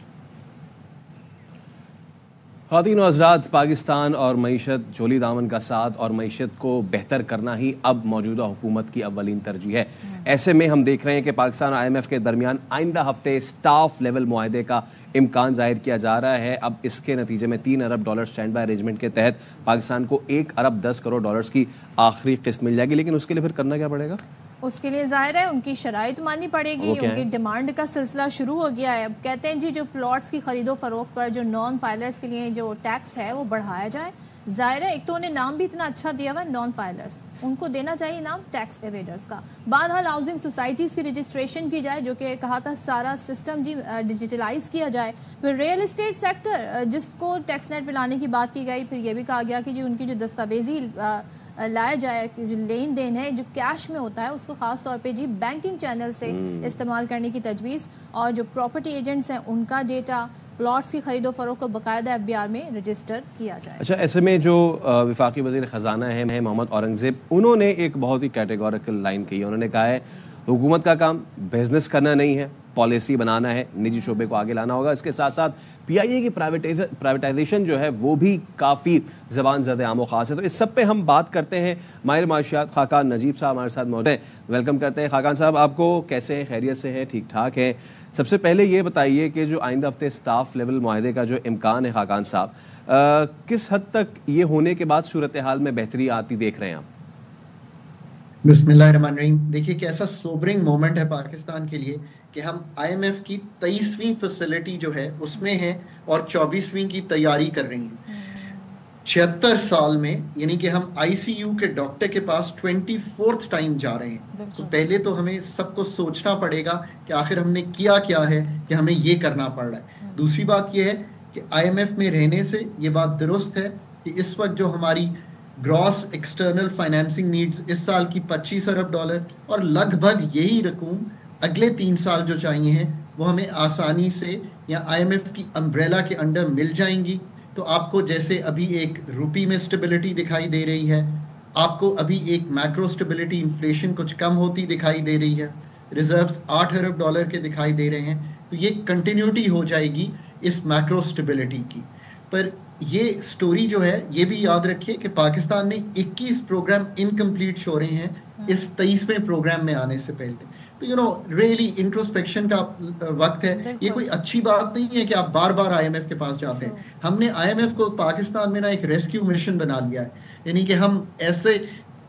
خواتین و حضرات، پاکستان اور معیشت جھولی دامن کا ساتھ اور معیشت کو بہتر کرنا ہی اب موجودہ حکومت کی اولین ترجیح ہے. ایسے میں ہم دیکھ رہے ہیں کہ پاکستان اور IMF کے درمیان آئندہ ہفتے سٹاف لیول معاہدے کا امکان ظاہر کیا جا رہا ہے. اب اس کے نتیجے میں $3 ارب سٹینڈ بائی ارینجمنٹ کے تحت پاکستان کو $1 ارب 10 کروڑ کی آخری قسط مل جائے گی. لیکن اس کے لیے پھر کرنا کیا پڑے گا؟ اس کے لیے ظاہر ہے ان کی شرائط ماننی پڑے گی. ان کی ڈیمانڈ کا سلسلہ شروع ہو گیا ہے. اب کہتے ہیں جی جو پلاٹس کی خرید و فروخت پر جو نان فائلرز کے لیے جو ٹیکس ہے وہ بڑھایا جائے. ظاہر ہے ایک تو انہیں نام بھی اتنا اچھا دیا ہوا ہے نان فائلرز، ان کو دینا چاہیے نام ٹیکس ایویڈرز کا. بہرحال ہاؤسنگ سوسائٹیز کی رجسٹریشن کی جائے، جو کہ کہا تھا سارا سسٹم جی ڈیجیٹلائز کیا جائے. پھر ریئل اسٹیٹ سیکٹر جس کو ٹیکس نیٹ پہ لانے کی بات کی گئی، پھر یہ بھی کہا گیا کہ جی ان کی جو دستاویزی لایا جائے، جو لین دین ہے جو کیش میں ہوتا ہے اس کو خاص طور پہ جی بینکنگ چینل سے استعمال کرنے کی تجویز، اور جو پراپرٹی ایجنٹس ہیں ان کا ڈیٹا پلاٹس کی خرید و فروخت کو باقاعدہ FBR میں رجسٹر کیا جائے. اچھا، ایسے میں جو وفاقی وزیر خزانہ ہیں محمد اورنگزیب، انہوں نے ایک بہت ہی کیٹیگوریکل لائن کی ہے. انہوں نے کہا ہے حکومت کا کام بزنس کرنا نہیں ہے، پالیسی بنانا ہے، نجی شعبے کو آگے لانا ہوگا. اس کے ساتھ ساتھ PIA کی پرائیویٹائزیشن جو ہے وہ بھی کافی زبان زد عام و خاص ہے. تو اس سب پہ ہم بات کرتے ہیں. ماہر معاشیات خاقان نجیب صاحب ہمارے ساتھ موجود ہیں. ویلکم کرتے ہیں خاقان صاحب. آپ کو کیسے ہیں؟ خیریت سے ہیں؟ ٹھیک ٹھاک ہیں؟ سب سے پہلے یہ بتائیے کہ جو آئندہ ہفتے سٹاف لیول معاہدے کا جو امکان ہے خاقان صاحب، کس حد تک یہ ہونے کے بعد صورتحال میں بہتری آتی دیکھ رہے ہیں آپ؟ بسم اللہ الرحمن الرحیم. دیکھیے کہ ایسا سوبرنگ مومنٹ ہے پاکستان کے لیے کہ ہم IMF کی 23ویں فیسلٹی جو ہے اس میں ہیں اور 24ویں کی تیاری کر رہی ہیں. 76 سال میں، یعنی کہ ہم ICU کے ڈاکٹر کے پاس 24th ٹائم جا رہے ہیں. تو پہلے تو ہمیں سب کو سوچنا پڑے گا کہ آخر ہم نے کیا ہے کہ ہمیں یہ کرنا پڑ رہا ہے. دوسری بات یہ ہے کہ IMF میں رہنے سے یہ بات درست ہے کہ اس وقت جو ہماری گراس ایکسٹرنل فائنینسنگ نیڈز اس سال کی $25 ارب اور لگ بھگ یہی رقوم اگلے 3 سال جو چاہیے ہیں وہ ہمیں آسانی سے یا IMF کی امبریلا کے انڈر مل جائیں گی. تو آپ کو جیسے ابھی ایک روپی میں سٹیبلٹی دکھائی دے رہی ہے، آپ کو ابھی ایک میکرو سٹیبلٹی، انفلیشن کچھ کم ہوتی دکھائی دے رہی ہے، ریزروز $8 ارب کے دکھائی دے رہے ہیں. تو یہ کنٹینیوٹی ہو جائے گی اس میکرو سٹیبلٹی کی. پر یہ سٹوری جو ہے یہ بھی یاد رکھیے کہ پاکستان میں 21 پروگرام انکمپلیٹ ہو رہے ہیں اس 23ویں پروگرام میں آنے سے پہلے. تو ریئلی انٹروسپیکشن کا وقت ہے. یہ کوئی اچھی بات نہیں ہے کہ آپ بار بار IMF کے پاس جاتے ہیں. ہم نے IMF کو پاکستان میں ایک ریسکیو مشن بنا لیا ہے. یعنی کہ ہم ایسے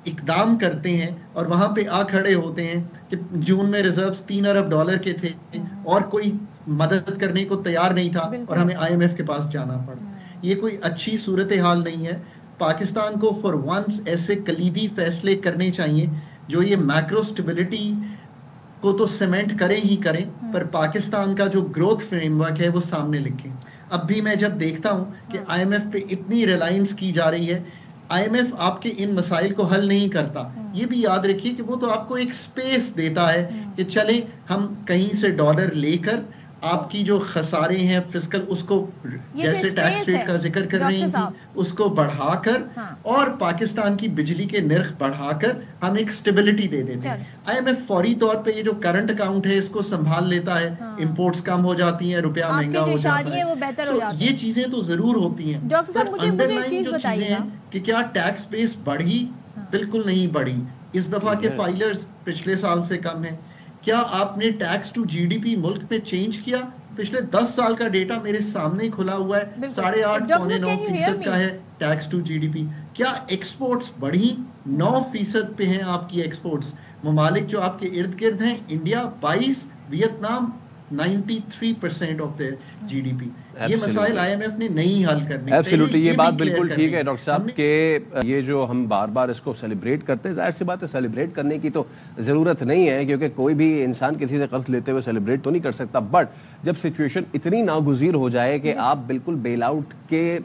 اقدام کرتے ہیں اور وہاں پہ آ کھڑے ہوتے ہیں کہ جون میں ریزروز $3 ارب کے تھے اور کوئی مدد کرنے کو تیار نہیں تھا اور ہمیں IMF کے پاس جانا پڑا. یہ کوئی اچھی صورتحال نہیں ہے. پاکستان کو فار ونس ایسے کلیدی فیصلے کرنے چاہیے جو یہ میکرو سٹیبلٹی کو تو سیمنٹ کریں ہی کریں، پر پاکستان کا جو گروتھ فریم ورک ہے وہ سامنے لکھیں. اب بھی میں جب دیکھتا ہوں کہ IMF پہ اتنی ریلائنس کی جا رہی ہے، IMF آپ کے ان مسائل کو حل نہیں کرتا. یہ بھی یاد رکھیے کہ وہ تو آپ کو ایک سپیس دیتا ہے کہ چلیں ہم کہیں سے ڈالر لے کر آپ کی جو خسارے ہیں فسکل اس کو جیسے ٹیکس ریٹ کا ذکر کر رہی تھی اس کو بڑھا کر اور پاکستان کی بجلی کے نرخ بڑھا کر ہم ایک سٹیبلٹی دے دیتے ہیں. IMF فوری طور پہ یہ جو کرنٹ اکاؤنٹ ہے اس کو سنبھال لیتا ہے، امپورٹس کم ہو جاتی ہیں، روپیہ مہنگا ہو جاتا ہے. یہ چیزیں تو ضرور ہوتی ہیں. انڈر لائن جو چیزیں ہیں کہ کیا ٹیکس بیس بڑھی؟ بالکل نہیں بڑھی. اس دفعہ کے فائلرز پچھلے سال سے کم ہیں. کیا آپ نے ٹیکس ٹو GDP ملک میں چینج کیا؟ پچھلے 10 سال کا ڈیٹا میرے سامنے کھلا ہوا ہے، 8.5-9% کا ہے ٹیکس ٹو GDP. کیا ایکسپورٹس بڑھی؟ 9% پہ ہیں آپ کی ایکسپورٹس. ممالک جو آپ کے ارد گرد ہیں، انڈیا 22، ویتنام 93% آف دیئر GDP. یہ مسائل IMF نے نہیں حل کرنے. ایبسلیوٹلی, یہ بات بالکل ٹھیک ہے ڈاکٹر صاحب کہ یہ جو ہم بار بار اس کو سیلیبریٹ کرتے ہیں, ظاہر سی بات ہے سیلیبریٹ کرنے کی تو ضرورت نہیں ہے, کیونکہ کوئی بھی انسان کسی سے قرض لیتے ہوئے سیلیبریٹ تو نہیں کر سکتا, بٹ جب سچویشن اتنی ناگزیر ہو جائے کہ آپ بالکل بیل آؤٹ کے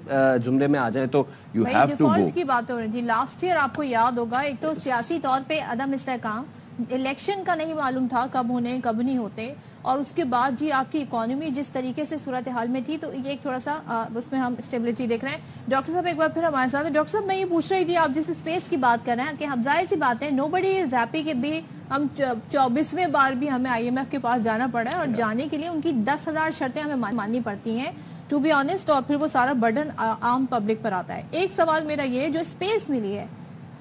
زمرے میں آ جائیں تو you have to go. Default کی بات ہو رہی تھی لاسٹ ایئر, آپ کو یاد ہوگا, ایک تو سیاسی طور پہ عدم استحکام, الیکشن کا نہیں معلوم تھا کب ہونے کب نہیں ہوتے, اور اس کے بعد جی آپ کی اکانومی جس طریقے سے صورتحال میں تھی, تو یہ ایک تھوڑا سا اس میں ہم اسٹیبلٹی دیکھ رہے ہیں. ڈاکٹر صاحب ایک بار پھر ہمارے ساتھ. ڈاکٹر صاحب میں یہ پوچھ رہی تھی, آپ جس اسپیس کی بات کر رہے ہیں کہ ہم ظاہر سی بات ہے, نو بڈی از ہیپی کہ بھی ہم 24ویں بار بھی ہمیں IMF کے پاس جانا پڑا ہے, اور جانے کے لیے ان کی 10,000 شرطیں ہمیں ماننی پڑتی ہیں ٹو بی آنیسٹ, اور پھر وہ سارا برڈن عام پبلک پر آتا ہے. ایک سوال میرا یہ, جو اسپیس ملی ہے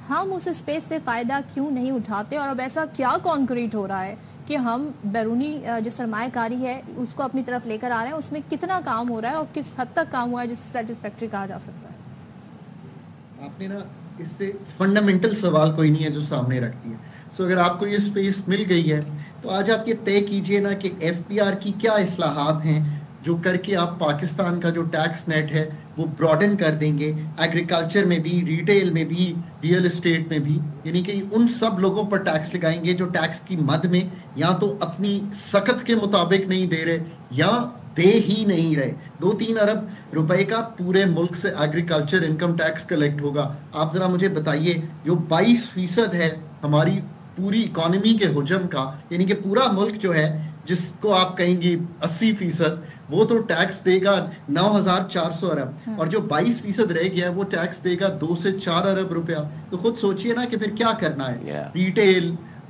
ہم اس اسپیس سے فائدہ کیوں نہیں اٹھاتے, اور اب ایسا کیا کانکریٹ ہو رہا ہے کہ ہم بیرونی جو سرمایہ کاری ہے اس کو اپنی طرف لے کر آ رہے ہیں, اس میں کتنا کام ہو رہا ہے اور کس حد تک کام ہوا ہے جس سے سیٹسفیکٹری کہا جا سکتا ہے؟ آپ نے نا اس سے فنڈامنٹل سوال کوئی نہیں ہے جو سامنے رکھتی ہے. سو اگر آپ کو یہ اسپیس مل گئی ہے تو آج آپ یہ طے کیجئے نا کہ FPR کی کیا اصلاحات ہیں جو کر کے آپ پاکستان کا جو ٹیکس نیٹ ہے وہ براڈن کر دیں گے, ایگریکلچر میں بھی, ریٹیل میں بھی, ریئل اسٹیٹ میں بھی, یعنی کہ ان سب لوگوں پر ٹیکس لگائیں گے جو ٹیکس کی مد میں یا تو اپنی سخت کے مطابق نہیں دے رہے یا دے ہی نہیں رہے. 2-3 ارب روپے کا پورے ملک سے ایگریکلچر انکم ٹیکس کلیکٹ ہوگا. آپ ذرا مجھے بتائیے, جو 22% ہے ہماری پوری اکانومی کے حجم کا, یعنی کہ پورا ملک جو ہے جس کو آپ کہیں گے 80%, وہ تو ٹیکس دے گا 9,400 ارب, اور جو 22% رہ گیا ہے وہ ٹیکس دے گا 2 سے 4 ارب روپیہ. تو خود سوچئے نا کہ پھر کیا کرنا ہے. ریٹیل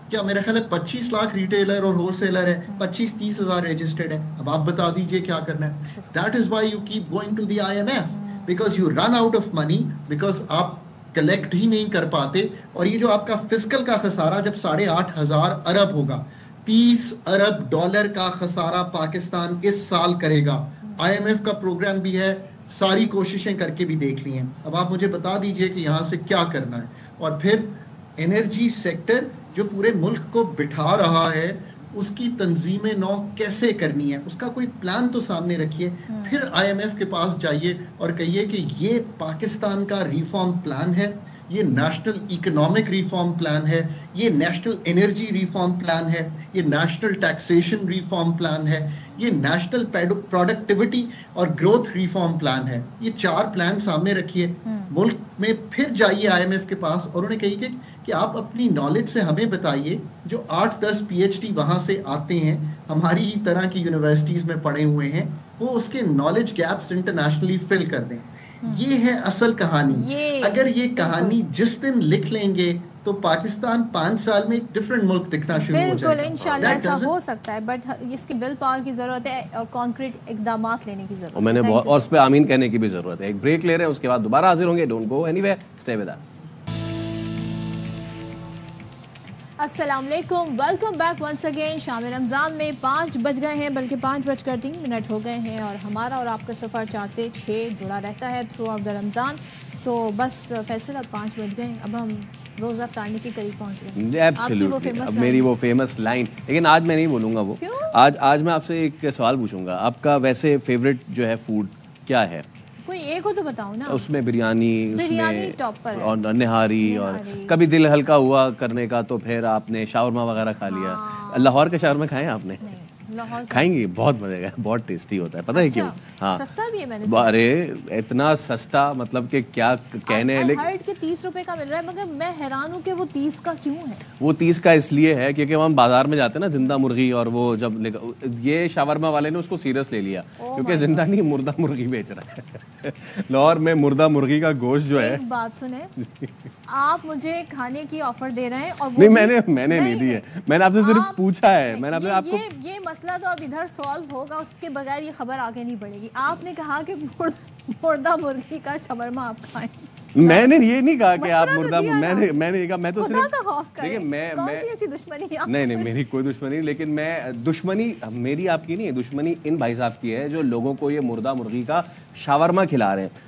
کیا میرے خیال ہے 25 لاکھ ریٹیلر اور ہول سیلر ہے, 25-30 ہزار رجسٹرڈ ہے. اب آپ بتا دیجئے کیا کرنا ہے. That is why you keep going to the IMF, because you run out of money, because آپ کلیکٹ ہی نہیں کر پاتے. اور یہ جو آپ کا فسکل کا خسارہ جب 8,500 ارب ہوگا, 30 ارب ڈالر کا خسارہ پاکستان اس سال کرے گا. IMF کا پروگرام بھی ہے, ساری کوششیں کر کے بھی دیکھ لی ہیں. اب آپ مجھے بتا دیجئے کہ یہاں سے کیا کرنا ہے. اور پھر انرجی سیکٹر جو پورے ملک کو بٹھا رہا ہے, اس کی تنظیم نو کیسے کرنی ہے, اس کا کوئی پلان تو سامنے رکھیے. پھر IMF کے پاس جائیے اور کہیے کہ یہ پاکستان کا ریفارم پلان ہے, یہ نیشنل اکنامک ریفارم پلان ہے, یہ نیشنل انرجی ریفارم پلان ہے, یہ نیشنل ٹیکسیشن ریفارم پلان ہے, یہ نیشنل پروڈکٹیوٹی اور گروتھ ریفارم پلان ہے. یہ 4 پلان سامنے رکھیے ملک میں. پھر جائیے IMF کے پاس اور انہیں کہیے کہ آپ اپنی نالج سے ہمیں بتائیے, جو 8-10 PhD وہاں سے آتے ہیں, ہماری ہی طرح کی یونیورسٹیز میں پڑھے ہوئے ہیں, وہ اس کے نالج گیپس انٹرنیشنلی فل کر دیں. یہ ہے اصل کہانی. اگر یہ کہانی جس دن لکھ لیں گے تو پاکستان 5 سال میں ایک ڈیفرنٹ ملک دکھنا شروع ہو جائے گا. بالکل انشاءاللہ ایسا ہو سکتا ہے, بٹ اس کی ول پاور کی ضرورت ہے اور کانکریٹ اقدامات لینے کی ضرورت ہے. میں نے اور اس پہ آمین کہنے کی بھی ضرورت ہے. ایک بریک لے رہے ہیں, اس کے بعد دوبارہ حاضر ہوں گے. Don't go anywhere, stay with us. السلام علیکم, ویلکم بیک ونس اگین. شام رمضان میں 5 بج گئے ہیں, بلکہ 5:03 ہو گئے ہیں, اور ہمارا اور آپ کا سفر 4 سے 6 جڑا رہتا ہے تھرو آؤٹ دا رمضان. سو بس فیصل اب 5 بج گئے, اب ہم روزہ افطارنے کے قریب پہنچ گئے. اب میری وہ فیمس لائن, لیکن آج میں نہیں بولوں گا وہ. آج میں آپ سے ایک سوال پوچھوں گا. آپ کا ویسے فیوریٹ جو ہے فوڈ کیا ہے؟ کوئی ایک ہو تو بتاؤ نا. اس میں بریانی, ٹاپ پر, اور نہاری, اور کبھی دل ہلکا ہوا کرنے کا تو پھر آپ نے شاورما وغیرہ کھا لیا. لاہور کا شاورما کھائے آپ نے؟ کھائیں گے, بہت مزے کا, بہت ٹیسٹی ہوتا ہے. پتہ ہے کیوں؟ ہاں سستا بھی ہے. میں نے ارے اتنا سستا, مطلب کہ کیا کہنے ہیں. لیکن ہرڈ کے 30 روپے کا مل رہا ہے, مگر میں حیران ہوں کہ وہ 30 کا کیوں ہے. وہ 30 کا اس لیے ہے کیونکہ ہم بازار میں جاتے ہیں نا زندہ مرغی, اور وہ جب یہ شاورما والے نے اس کو سیریس لے لیا کیونکہ زندہ نہیں مردہ مرغی بیچ رہا ہے. لاہور میں مردہ مرغی کا گوشت جو ہے. ایک بات سنیں, آپ مجھے کھانے کی آفر دے رہے ہیں, اور نہیں میں نے نہیں دی ہے, میں نے آپ سے صرف پوچھا ہے. میں نے آپ کو یہ مسئلہ تو اب ادھر سالو ہوگا, اس کے بغیر یہ خبر آگے نہیں بڑھے گی. آپ نے کہا کہ مردہ مرغی کا شاورما آپ کھائیں. میں نے یہ نہیں کہا کہ آپ مردہ, میں نے کہا, میں تو صرف دیکھیں نہیں میری کوئی دشمنی نہیں, لیکن میں دشمنی میری آپ کی نہیں ہے, دشمنی ان بھائی صاحب کی ہے جو لوگوں کو یہ مردہ مرغی کا شاورما کھلا رہے ہیں.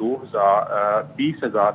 20,000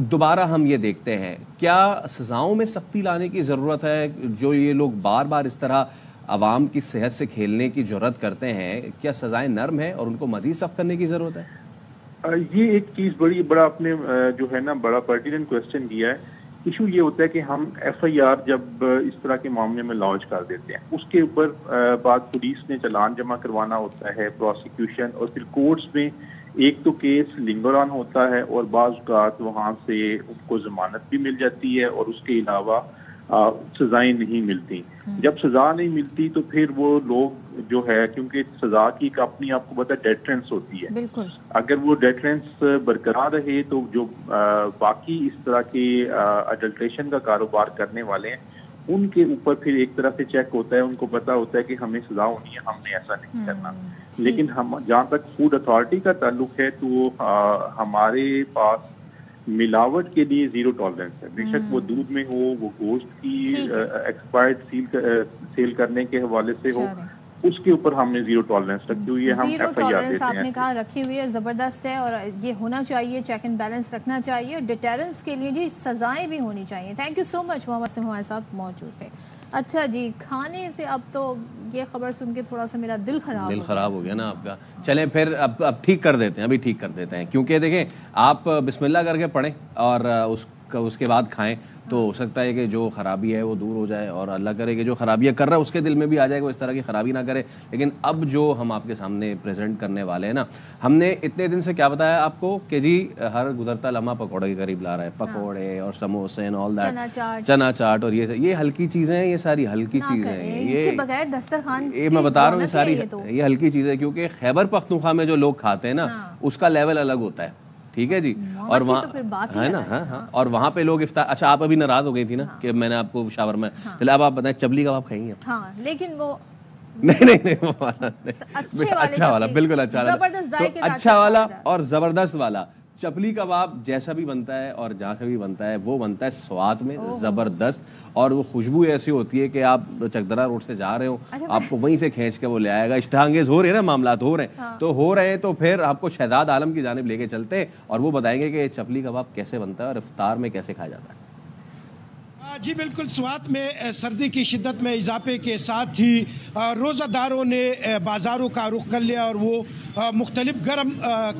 دوبارہ ہم یہ دیکھتے ہیں کیا سزاؤں میں سختی لانے کی ضرورت ہے؟ جو یہ لوگ بار بار اس طرح عوام کی صحت سے کھیلنے کی جرات کرتے ہیں، کیا سزائیں نرم ہیں اور ان کو مزید سخت کرنے کی ضرورت ہے؟ یہ ایک چیز بڑا آپ نے جو ہے نا بڑا پرٹیننٹ کوسچن کیا ہے۔ ایشو یہ ہوتا ہے کہ ہم ایف آئی آر جب اس طرح کے معاملے میں لانچ کر دیتے ہیں، اس کے اوپر بعد پولیس نے چلان جمع کروانا ہوتا ہے، پروسیکیوشن، اور پھر کورٹس میں ایک تو کیس لنگر آن ہوتا ہے اور بعض اوقات وہاں سے ان کو ضمانت بھی مل جاتی ہے اور اس کے علاوہ سزائیں نہیں ملتی۔ جب سزا نہیں ملتی تو پھر وہ لوگ جو ہے، کیونکہ سزا کی ایک اپنی آپ کو پتا ڈیٹرنس ہوتی ہے، بالکل اگر وہ ڈیٹرنس برقرار رہے تو جو باقی اس طرح کے اڈلٹریشن کا کاروبار کرنے والے ہیں ان کے اوپر پھر ایک طرح سے چیک ہوتا ہے، ان کو پتا ہوتا ہے کہ ہمیں سزا ہونی ہے، ہم نے ایسا نہیں کرنا۔ لیکن ہم جہاں تک فوڈ اتھارٹی کا تعلق ہے تو ہمارے پاس ملاوٹ کے لیے زیرو ٹالرنس ہے، بے شک وہ دودھ میں ہو، وہ گوشت کی ایکسپائرڈ سیل کرنے کے حوالے سے ہو، اس کے اوپر ہم نے زیرو ٹالرنس رکھی ہوئی ہے۔ ہم zero F I R tolerance دیتے آپ نے ہیں، کہا رکھی ہوئی ہے، زبردست ہے، اور یہ ہونا چاہیے، چیک اینڈ بیلنس رکھنا چاہیے، ڈیٹرنس کے لیے جی سزائیں بھی ہونی چاہیے۔ تھینک یو سو مچ، محمد سے ہمارے ساتھ موجود تھے۔ اچھا جی، کھانے سے اب تو یہ خبر سن کے تھوڑا سا میرا دل خراب ہو گیا نا آپ کا۔ چلیں پھر اب ٹھیک کر دیتے ہیں، ابھی ٹھیک کر دیتے ہیں، کیونکہ دیکھیں آپ بسم اللہ کر کے پڑھیں اور اس کے بعد کھائیں تو ہو سکتا ہے کہ جو خرابی ہے وہ دور ہو جائے، اور اللہ کرے کہ جو خرابیاں کر رہا ہے اس کے دل میں بھی آ جائے کہ وہ اس طرح کی خرابی نہ کرے۔ لیکن اب جو ہم آپ کے سامنے پریزنٹ کرنے والے ہیں نا، ہم نے اتنے دن سے کیا بتایا آپ کو کہ جی ہر گزرتا لمحہ پکوڑے کے قریب لا رہا ہے، پکوڑے اور سموسے اینڈ آل دیٹ، چنا چاٹ، اور یہ ہلکی چیزیں ہیں، یہ ساری ہلکی چیزیں ہیں، یہ بغیر دسترخوان یہ میں بتا رہا ہوں، یہ ساری یہ ہلکی چیزیں، کیونکہ خیبر پختونخوا میں جو لوگ کھاتے ہیں نا اس کا لیول الگ ہوتا ہے، ٹھیک ہے جی، اور وہاں ہے نا، ہاں، اور وہاں پہ لوگ افطار۔ اچھا آپ ابھی ناراض ہو گئی تھی نا کہ میں نے آپ کو شاور میں، چلے اب آپ بتائیں چپلی کباب کھائیں گے؟ ہاں، لیکن وہ نہیں اچھا والا، بالکل اچھا والا، اچھا والا اور زبردست والا چپلی کباب جیسا بھی بنتا ہے اور جہاں سے بھی بنتا ہے وہ بنتا ہے سواد میں زبردست، اور وہ خوشبو ایسی ہوتی ہے کہ آپ چکدرا روڈ سے جا رہے ہو آپ کو وہیں سے کھینچ کے وہ لے آئے گا۔ اشتہا انگیز ہو رہے ہیں نا معاملات، ہو رہے ہیں تو پھر آپ کو شہزاد عالم کی جانب لے کے چلتے ہیں اور وہ بتائیں گے کہ چپلی کباب کیسے بنتا ہے اور افطار میں کیسے کھایا جاتا ہے۔ جی بالکل، سوات میں سردی کی شدت میں اضافے کے ساتھ ہی روزہ داروں نے بازاروں کا رخ کر لیا اور وہ مختلف گرم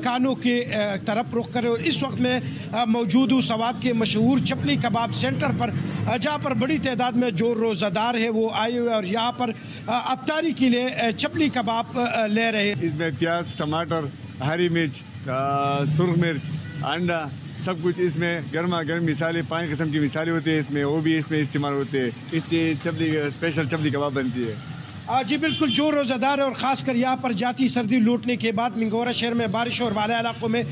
کھانوں کے طرف رخ کرے، اور اس وقت میں موجود ہوں سوات کے مشہور چپلی کباب سینٹر پر، جہاں پر بڑی تعداد میں جو روزہ دار ہے وہ آئے ہوئے اور یہاں پر افطاری کے لیے چپلی کباب لے رہے ہیں۔ اس میں پیاز، ٹماٹر، ہری مرچ، سرخ مرچ، انڈا، سب کچھ اس میں گرما گرم مسالے، 5 قسم کی مسالے ہوتے ہیں اس میں، وہ بھی اس میں استعمال ہوتے ہیں، اس سے چپلی اسپیشل چپلی کباب بنتی ہے۔ جی بالکل، جو روزہ دار ہے اور خاص کر یہاں پر جاتی سردی لوٹنے کے بعد منگورا شہر میں بارش اور والے علاقوں میں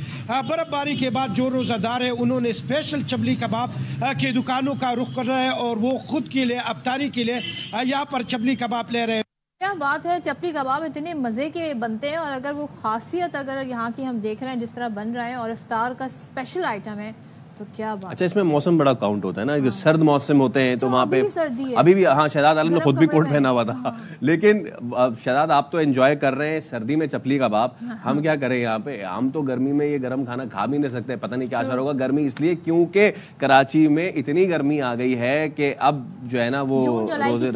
برف باری کے بعد جو روزہ دار ہے انہوں نے اسپیشل چپلی کباب کے دکانوں کا رخ کر رہا ہے اور وہ خود کے لیے افطاری کے لیے یہاں پر چپلی کباب لے رہے ہیں۔ کیا بات ہے، چپلی کباب اتنے مزے کے بنتے ہیں، اور اگر وہ خاصیت اگر یہاں کی ہم دیکھ رہے ہیں جس طرح بن رہا ہے اور افطار کا اسپیشل آئٹم ہے تو کیا بات۔ اچھا اس میں موسم بڑا کاؤنٹ ہوتا ہے نا، جو سرد موسم ہوتے ہیں تو وہاں پہ ابھی بھی ہاں شہزاد عالم نے خود بھی کوٹ پہنا ہوا تھا، لیکن شہزاد آپ تو انجوائے کر رہے ہیں سردی میں چپلی کباب، ہم کیا کریں یہاں پہ، ہم تو گرمی میں یہ گرم کھانا کھا بھی نہیں سکتے، پتہ نہیں کیا اثر ہوگا۔ گرمی اس لیے کیونکہ کراچی میں اتنی گرمی آ گئی ہے کہ اب جو ہے نا وہ روزے،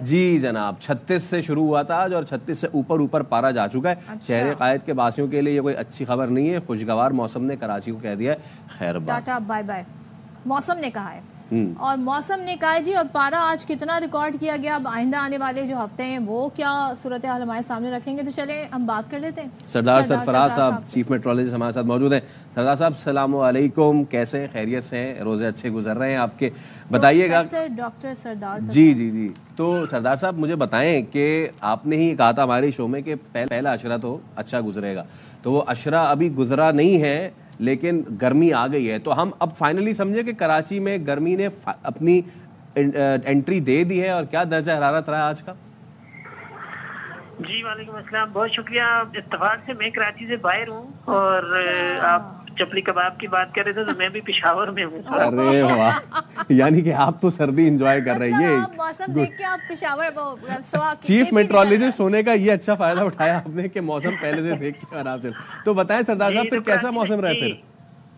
جی جناب 36 سے شروع ہوا تھا آج اور 36 سے اوپر پارا جا چکا ہے۔ شہر قائد کے باسیوں کے لیے یہ کوئی اچھی خبر نہیں ہے، خوشگوار موسم نے کراچی کو کہہ دیا ہے خیر بات، بائے بائے، موسم نے کہا ہے، اور موسم نے کہا ہے جی۔ اور پارا آج کتنا ریکارڈ کیا گیا، اب آئندہ آنے والے جو ہفتے ہیں وہ کیا صورتحال ہمارے سامنے رکھیں گے، تو چلیں ہم بات کر لیتے ہیں۔ سردار سرفراز صاحب چیف میٹرولوجسٹ ہمارے ساتھ موجود ہیں۔ سردار صاحب السلام علیکم، کیسے ہیں، خیریت سے ہیں، روزے اچھے گزر رہے ہیں آپ کے، بتائیے گا ڈاکٹر سردار؟ جی تو سردار صاحب مجھے بتائیں کہ آپ نے ہی کہا تھا ہمارے شو میں کہ پہلا عشرہ تو اچھا گزرے گا، تو وہ عشرہ ابھی گزرا نہیں ہے لیکن گرمی آ گئی ہے، تو ہم اب فائنلی سمجھے کہ کراچی میں گرمی نے اپنی انٹری دے دی ہے، اور کیا درجہ حرارت رہا ہے آج کا؟ جی وعلیکم السلام، بہت شکریہ۔ اتفاق سے میں کراچی سے باہر ہوں اور آپ چپلی کباب کی بات کر رہے تھے تو میں بھی پشاور میں ہوں۔ ارے واہ، یعنی کہ آپ تو سردی انجوائے کر رہے ہیں، موسم دیکھ کے آپ پشاور چیف میٹرولوجسٹ ہونے کا یہ اچھا فائدہ اٹھایا آپ نے کہ موسم پہلے سے دیکھ کے آرام سے۔ تو بتائیں سردار صاحب پھر کیسا موسم رہا پھر؟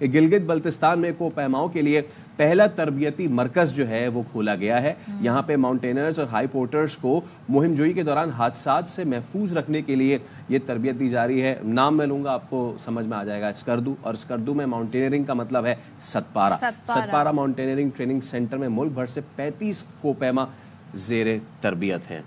کہ گلگت بلتستان میں کوپیماؤں کے لیے پہلا تربیتی مرکز جو ہے وہ کھولا گیا ہے. یہاں پہ ماؤنٹینرز اور ہائی پورٹرز کو مہم جوئی کے دوران حادثات سے محفوظ رکھنے کے لیے یہ تربیت دی جا رہی ہے. نام میں لوں گا آپ کو سمجھ میں آ جائے گا, اسکردو, اور اسکردو میں ماؤنٹینئرنگ کا مطلب ہے ستپارا. ستپارا ماؤنٹینئرنگ ٹریننگ سینٹر میں ملک بھر سے 35 کوپیما زیر تربیت ہیں.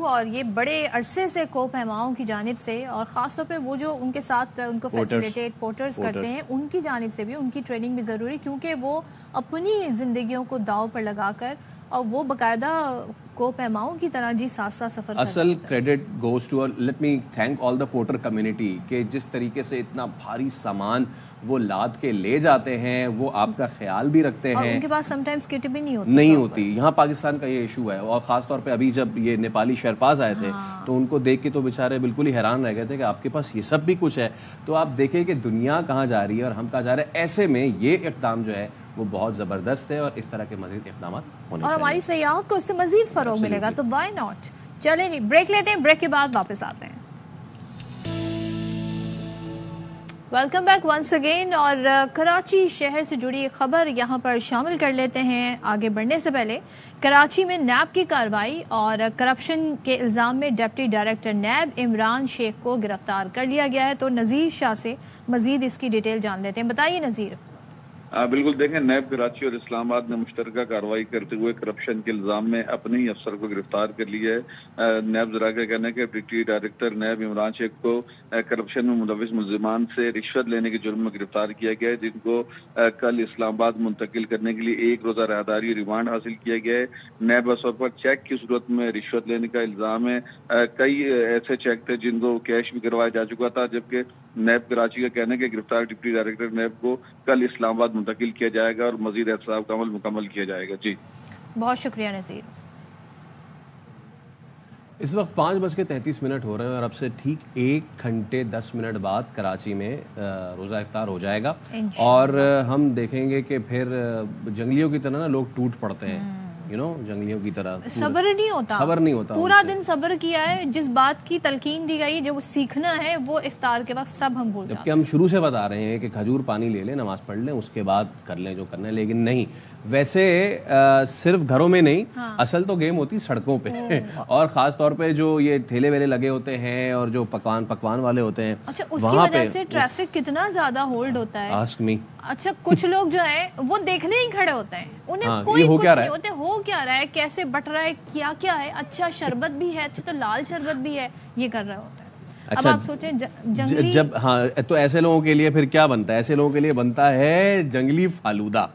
اور یہ بڑے عرصے سے کوپیماؤں کی جانب سے, اور خاص طور پہ وہ جو ان کے ساتھ ان کو فیسیلیٹیٹ پورٹرز کرتے ہیں, ان کی جانب سے بھی ان کی ٹریننگ بھی ضروری, کیونکہ وہ اپنی زندگیوں کو داؤ پر لگا کر اور وہ باقاعدہ کوپیماؤں کی طرح جی ساتھ ساتھ سفر کرتے ہیں. اصل credit goes to, let me thank all the porter community کہ جس طریقے سے اتنا بھاری سامان وہ لاد کے لے جاتے ہیں, وہ آپ کا خیال بھی رکھتے ہیں. اور ان کے پاس سم ٹائمز کٹ بھی نہیں ہوتی. یہاں پاکستان کا یہ ایشو ہے, اور خاص طور پہ ابھی جب یہ نیپالی شیرپاز آئے تھے تو ان کو دیکھ کے تو بیچارے بالکل ہی حیران رہ گئے تھے کہ آپ کے پاس یہ سب بھی کچھ ہے. تو آپ دیکھیں کہ دنیا کہاں جا رہی ہے اور ہم کہاں جا رہے ہیں. ایسے میں یہ اقدام جو ہے وہ بہت زبردست ہے, اور اس طرح کے مزید اقدامات ہونے اور ہماری سیاحت کو اس سے مزید فروغ ملے گا, تو وائی ناٹ. چلیں جی بریک لیتے ہیں, بریک کے بعد واپس آتے ہیں. Welcome back once again. اور کراچی شہر سے جڑی ایک خبر یہاں پر شامل کر لیتے ہیں. آگے بڑھنے سے پہلے کراچی میں نیب کی کارروائی اور کرپشن کے الزام میں ڈپٹی ڈائریکٹر نیب عمران شیخ کو گرفتار کر لیا گیا ہے. تو نذیر شاہ سے مزید اس کی ڈیٹیل جان لیتے ہیں. بتائیے نذیر. بالکل, دیکھیں نیب کراچی اور اسلام آباد نے مشترکہ کارروائی کرتے ہوئے کرپشن کے الزام میں اپنے ہی افسر کو گرفتار کر لیا ہے. نیب ذرائع کا کہنا ہے کہ ڈپٹی ڈائریکٹر نیب عمران شیخ کو کرپشن میں ملوث ملزمان سے رشوت لینے کے جرم میں گرفتار کیا گیا ہے, جن کو کل اسلام آباد منتقل کرنے کے لیے 1 روزہ راہداری ریمانڈ حاصل کیا گیا ہے. نیب اثر پر چیک کی صورت میں رشوت لینے کا الزام ہے. کئی ایسے چیک تھے جن کو کیش بھی کروایا جا چکا تھا, جبکہ نیب کراچی کا کہنا ہے کہ گرفتار ڈپٹی ڈائریکٹر نیب کو کل اسلام آباد منتقل کیا جائے گا اور مزید احتساب کا عمل مکمل کیا جائے گا. جی بہت شکریہ نذیر. اس وقت 5:33 ہو رہے ہیں, اور اب سے ٹھیک 1 گھنٹے 10 منٹ بعد کراچی میں روزہ افطار ہو جائے گا, اور ہم دیکھیں گے کہ پھر جنگلیوں کی طرح نا لوگ ٹوٹ پڑتے ہیں, جنگلیوں کی طرح صبر نہیں ہوتا. پورا دن صبر کیا ہے, جس بات کی تلقین دی گئی جو سیکھنا ہے وہ افطار کے وقت سب ہم بھول جاتے ہیں. جبکہ ہم شروع سے بتا رہے ہیں کہ کھجور پانی لے لیں, نماز پڑھ لیں, اس کے بعد کر لیں جو کرنا ہے, لیکن نہیں. ویسے صرف گھروں میں نہیں, اصل تو گیم ہوتی سڑکوں پہ, اور خاص طور پہ جو یہ ٹھیلے ویلے لگے ہوتے ہیں اور جو پکوان والے ہوتے ہیں, اچھا اس کی وجہ سے ٹریفک کتنا زیادہ ہولڈ ہوتا ہے. Ask me. اچھا کچھ لوگ جو ہیں وہ دیکھنے ہی کھڑے ہوتے ہیں, انہیں کوئی کچھ نہیں ہوتے, ہو کیا رہا ہے, کیسے بٹ رہا ہے, کیا ہے, اچھا شربت بھی ہے, اچھا تو لال شربت بھی ہے, یہ کر رہا ہوتا ہے. اب آپ سوچیں جنگلی, جب ہاں تو ایسے لوگوں کے لیے پھر کیا بنتا ہے, ایسے لوگوں کے لیے بنتا ہے جنگلی فالودہ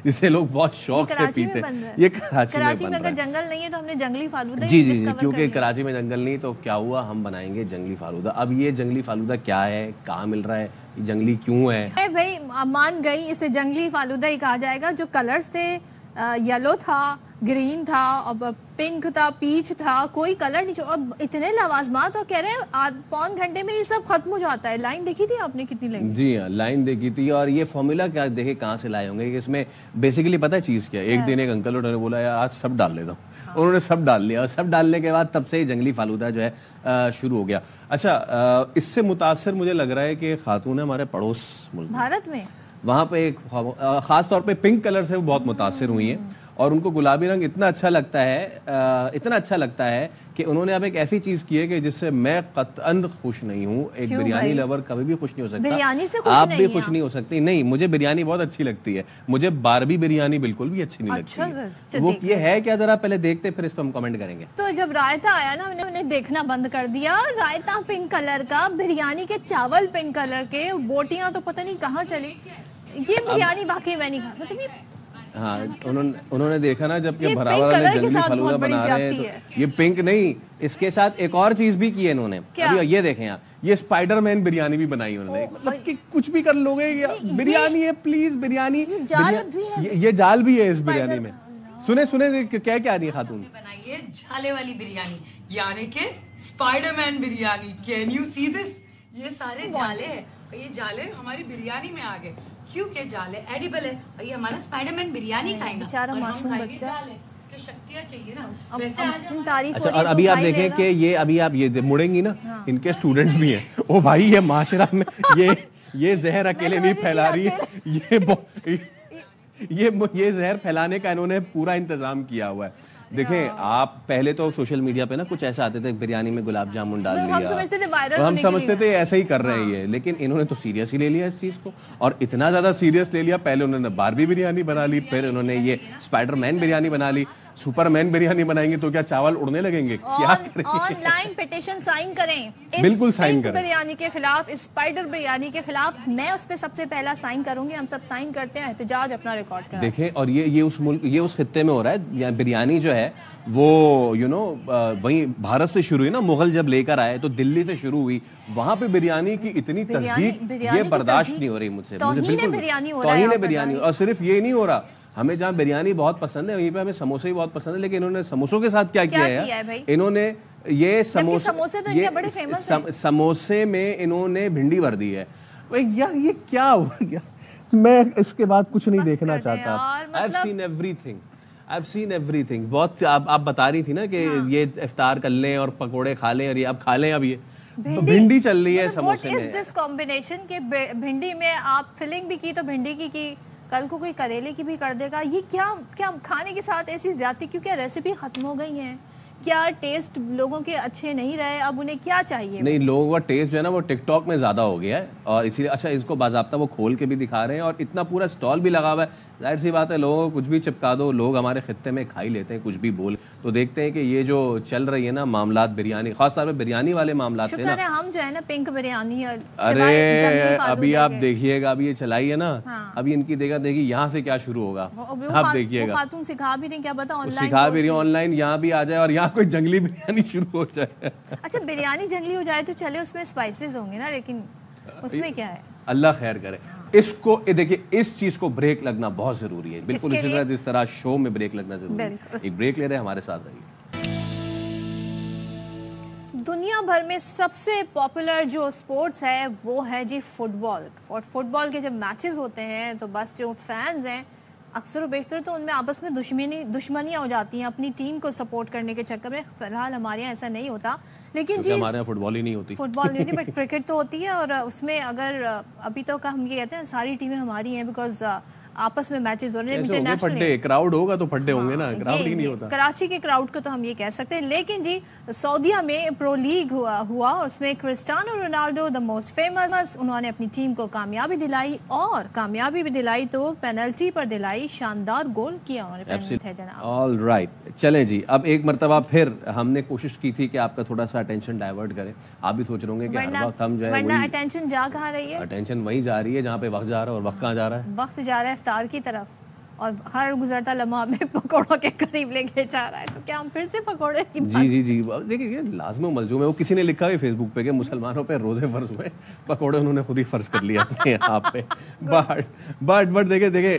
جسے لوگ بہت شوق سے پیتے ہیں. یہ کراچی میں اگر جنگل نہیں ہے تو ہم نے جنگلی فالودہ جی کیونکہ کراچی میں جنگل نہیں تو کیا ہوا, ہم بنائیں گے جنگلی فالودہ. اب یہ جنگلی فالودہ کیا ہے, کہاں مل رہا ہے, جنگلی کیوں ہے؟ بھائی مان گئی, اسے جنگلی فالودہ ہی کہا جائے گا. جو کلرز تھے, یلو تھا, گرین تھا, اور پنک تھا, پیچ تھا, کوئی کلر نہیں. اب اتنے لوازمات, اور کہہ رہے ہیں 5 گھنٹے میں یہ سب ختم ہو جاتا ہے. لائن دیکھی تھی آپ نے کتنی لگی؟ جی ہاں لائن دیکھی تھی. اور یہ فارمولا کیا دیکھے کہاں سے لائے ہوں گے, کہ اس میں بیسیکلی پتہ ہے چیز کیا. ایک دن ایک انکل انہوں نے بولا یار آج سب ڈال لیتا ہوں, انہوں نے سب ڈال لیا, اور سب ڈالنے کے بعد تب سے ہی جنگلی فالودہ جو ہے شروع ہو گیا. اچھا اس سے متاثر مجھے لگ رہا ہے کہ خاتون ہمارے پڑوس ملک بھارت میں, وہاں پہ ایک خاص طور پہ پنک کلر سے وہ بہت متاثر ہوئی ہیں, اور ان کو گلابی رنگ اتنا اچھا لگتا ہے کہ انہوں نے اب ایک ایسی چیز کی ہے کہ جس سے میں قطعاً خوش نہیں ہوں. ایک بریانی لور کبھی بھی خوش نہیں ہو سکتا, آپ بھی خوش نہیں ہو سکتی. نہیں, مجھے بریانی بہت اچھی لگتی ہے, مجھے باربی بریانی بالکل بھی اچھی نہیں لگتی. وہ یہ ہے کیا, ذرا پہلے دیکھتے پھر اس پہ ہم کمنٹ کریں گے. تو جب رائتا آیا نا, ہم نے دیکھنا بند کر دیا. رائتا پنک کلر کا, بریانی کے چاول پنک کلر کے, بوٹیاں تو پتہ نہیں کہاں چلی. یہ بریانی باقی میں نہیں کھاتا. ہاں انہوں نے دیکھا نا جب کہ بھراور والے جنگلی فالودہ بنا رہے ہیں تو یہ پنک نہیں, اس کے ساتھ ایک اور چیز بھی کی ہے انہوں نے. ابھی یہ دیکھیں آپ, یہ اسپائڈر مین بریانی بھی بنائی انہوں نے. مطلب کہ کچھ بھی کر لوگے, بریانی ہے پلیز, بریانی, یہ جال بھی ہے اس بریانی میں. سنیں کیا رہی ہے خاتون, بنائی ہے جالے والی بریانی, یعنی کہ Spiderman biryani. Can you see this, یہ سارے جالے ہیں, یہ جالے ہماری بریانی میں آ گئے کیونکہ جالے ایڈیبل ہے, اور یہ ہمارا اسپائڈر مین بریانی کھائیں گا, بیچارہ معصوم بچہ. شکتیاں چاہیے نا. اچھا اور ابھی آپ دیکھیں کہ یہ ابھی آپ یہ مڑیں گی نا, ان کے اسٹوڈنٹس بھی ہیں. او بھائی یہ معاشرہ میں یہ زہر اکیلے نہیں پھیلا رہی ہے, یہ زہر پھیلانے کا انہوں نے پورا انتظام کیا ہوا ہے. دیکھیں آپ پہلے تو سوشل میڈیا پہ نا کچھ ایسا آتے تھے بریانی میں گلاب جامن ڈال لیا, ہم سمجھتے تھے ایسا ہی کر رہے ہیں یہ, لیکن انہوں نے تو سیریس ہی لے لیا اس چیز کو, اور اتنا زیادہ سیریس لے لیا. پہلے انہوں نے باربی بریانی بنا لی, پھر انہوں نے یہ اسپائڈر مین بریانی بنا لی. سپر مین بریانی بنائیں گے تو کیا چاول اڑنے لگیں گے؟ کیا کریں گے؟ آن لائن پیٹیشن سائن کریں, بالکل سائن کریں بریانی کے خلاف, اسپائڈر بریانی کے خلاف. میں اس پہ سب سے پہلا سائن کروں گی. ہم سب سائن کرتے ہیں, احتجاج اپنا ریکارڈ کریں. دیکھیں, اور یہ اس ملک, یہ اس خطے میں ہو رہا ہے. بریانی جو ہے وہ وہیں بھارت سے شروع ہوئی نا, مغل جب لے کر آئے تو دلی سے شروع ہوئی. وہاں پہ بریانی کی اتنی تصدیق یہ برداشت نہیں ہو رہی مجھ سے. توہین بریانی. اور صرف یہ نہیں ہو رہا, ہمیں جہاں بریانی بہت پسند ہے وہیں پہ ہمیں سموسے بھی بہت پسند ہے, لیکن انہوں نے سموسوں کے ساتھ کیا کیا ہے, انہوں نے یہ سموسے میں انہوں نے بھنڈی بھر دی ہے. یار یہ کیا ہو گیا؟ میں اس کے بعد کچھ نہیں دیکھنا چاہتا. I've seen everything. بہت آپ بتا رہی تھی نا کہ یہ افطار کر لیں اور پکوڑے کھا لیں, اور یہ اب کھا لیں. اب یہ بھنڈی چل رہی ہے سموسے میں. What is this combination کہ بھنڈی میں آپ فلنگ بھی کی تو بھنڈی کی, کل کو کوئی کریلے کی بھی کر دے گا. یہ کیا کھانے کے ساتھ ایسی زیادتی, کیونکہ ریسیپی ختم ہو گئی ہیں. کیا ٹیسٹ لوگوں کے اچھے نہیں رہے, اب انہیں کیا چاہیے؟ نہیں, لوگوں کا ٹیسٹ جو ہے نا وہ ٹک ٹاک میں زیادہ ہو گیا ہے, اور اسی لیے اچھا اس کو باضابطہ وہ کھول کے بھی دکھا رہے ہیں, اور اتنا پورا اسٹال بھی لگا ہوا ہے. ظاہر سی بات ہے, لوگوں کو کچھ بھی چپکا دو, لوگ ہمارے خطے میں کھا ہی لیتے ہیں کچھ بھی بول. تو دیکھتے ہیں کہ یہ جو چل رہی ہے نا معاملات بریانی, خاص طور پہ بریانی والے معاملات تھے نا, ہم جو ہے نا پنک بریانی. ارے ابھی آپ دیکھیے گا, ابھی یہ چلائی ہے نا, ابھی ان کی دیکھی یہاں سے کیا شروع ہوگا, آپ دیکھیے گا. خاتون سکھا بھی رہی, کیا پتا آن لائن سکھا بھی رہی آن لائن, یہاں بھی آ جائے اور یہاں کوئی جنگلی بریانی شروع ہو جائے. اچھا بریانی جنگلی ہو جائے تو چلے, اس میں اسپائسز ہوں گے نا, لیکن اس میں کیا ہے؟ اللہ خیر کرے. اس کو دیکھیں, اس چیز کو بریک لگنا بہت ضروری ہے, بالکل اسی طرح جس طرح شو میں بریک لگنا ضروری ہے. ایک بریک لے رہے ہیں, ہمارے ساتھ رہیے. دنیا بھر میں سب سے پاپولر جو سپورٹس ہے وہ ہے جی فٹ بال. اور فٹ بال کے جب میچز ہوتے ہیں تو بس جو فینز ہیں اکثر و بیشتر تو ان میں آپس میں دشمنیاں ہو جاتی ہیں اپنی ٹیم کو سپورٹ کرنے کے چکر میں. فی الحال ہمارے یہاں ایسا نہیں ہوتا, لیکن جی ہمارے یہاں فٹ بال ہی نہیں ہوتی. فٹ بال نہیں ہوتی, بٹ کرکٹ تو ہوتی ہے. اور اس میں اگر ابھی تو ہم یہ کہتے ہیں ساری ٹیمیں ہماری ہیں, بیکاز آپس میں میچز ہو رہے ہیں انٹرنیشنل. کراؤڈ ہوگا تو پھڈے ہوں گے نا, کراؤڈ ہی نہیں ہوتا. کراچی کے کراؤڈ کو تو ہم یہ کہہ سکتے ہیں. لیکن جی سعودیہ میں پرو لیگ ہوا, اس میں Cristiano Ronaldo the most famous, انہوں نے اپنی ٹیم کو کامیابی دلائی, اور کامیابی بھی دلائی تو پینلٹی پر دلائی. شاندار گول کیا انہوں نے جناب. آل رائٹ, چلیں جی, اب ایک مرتبہ پھر ہم نے کوشش کی تھی کہ آپ کا تھوڑا سا اٹینشن ڈائیورٹ کریں. آپ بھی سوچ رہے ہوں گے کہ ہر وقت ہم جو ہے ورنہ اٹینشن جا کہاں رہی ہے؟ اٹینشن وہیں جا رہی ہے جہاں پہ وقت جا رہا ہے. اور وقت کہاں جا رہا ہے؟ وقت جا رہا ہے افطار کی طرف, اور ہر گزرتا لمحہ میں پکوڑوں کے قریب لے کے جا رہا ہے. تو کیا ہم پھر سے پکوڑے کی جی دیکھیں, یہ لازم و ملزوم ہے. وہ کسی نے لکھا ہے فیس بک پہ کہ مسلمانوں پہ روزے فرض ہوئے, پکوڑے انہوں نے خود ہی فرض کر لیا اپنے آپ پہ. بٹ دیکھیں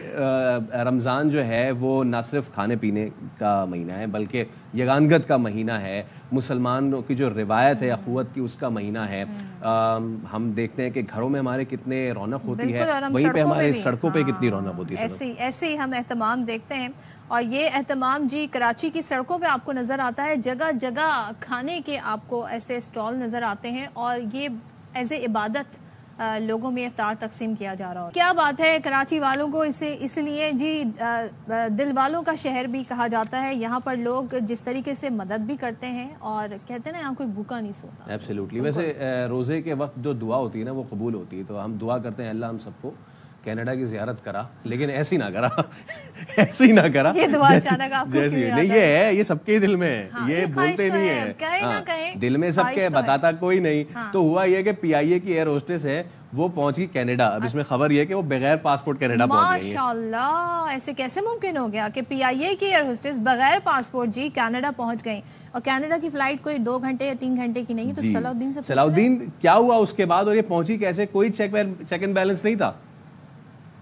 رمضان جو ہے وہ نہ صرف کھانے پینے کا مہینہ ہے, بلکہ یگانگت کا مہینہ ہے. مسلمانوں کی جو روایت ہے اخوت کی, اس کا مہینہ ہے. ہم دیکھتے ہیں کہ گھروں میں ہمارے کتنے رونق ہوتی ہے, وہیں پہ ہمارے سڑکوں پہ کتنی رونق ہوتی ہے. ایسے ہی ہم اہتمام دیکھتے ہیں, اور یہ اہتمام جی کراچی کی سڑکوں پہ آپ کو نظر آتا ہے. جگہ جگہ کھانے کے آپ کو ایسے اسٹال نظر آتے ہیں, اور یہ ایز اے عبادت لوگوں میں افطار تقسیم کیا جا رہا ہو. کیا بات ہے, کراچی والوں کو اس لیے جی دل والوں کا شہر بھی کہا جاتا ہے. یہاں پر لوگ جس طریقے سے مدد بھی کرتے ہیں, اور کہتے ہیں نا یہاں کوئی بھوکا نہیں سوتا. ایبسلیوٹلی. ویسے روزے کے وقت جو دعا ہوتی ہے نا وہ قبول ہوتی ہے, تو ہم دعا کرتے ہیں اللہ ہم سب کو کینیڈا کی زیارت کرا, لیکن ایسی نہ کرا, ایسی نہ کرا جیسی نہیں. یہ ہے, یہ سب کے دل میں ہے, یہ بولتے نہیں ہے, دل میں سب کے, بتاتا کوئی نہیں. تو ہوا یہ کہ پی آئی اے کی ایئر ہوسٹس ہے, وہ پہنچ گئی کینیڈا. اب اس میں خبر یہ کہ وہ بغیر پاسپورٹ کینیڈا پہنچ گئی ہے. ماشاءاللہ, ایسے کیسے ممکن ہو گیا کہ پی آئی اے کی ایئر ہوسٹس بغیر پاسپورٹ جی کینیڈا پہنچ گئی, اور کینیڈا کی فلائٹ کوئی 2 گھنٹے یا 3 گھنٹے کی نہیں. تو صلاح الدین کیا ہوا اس کے بعد, اور یہ پہنچی کیسے؟ کوئی چیک اینڈ بیلنس نہیں تھا.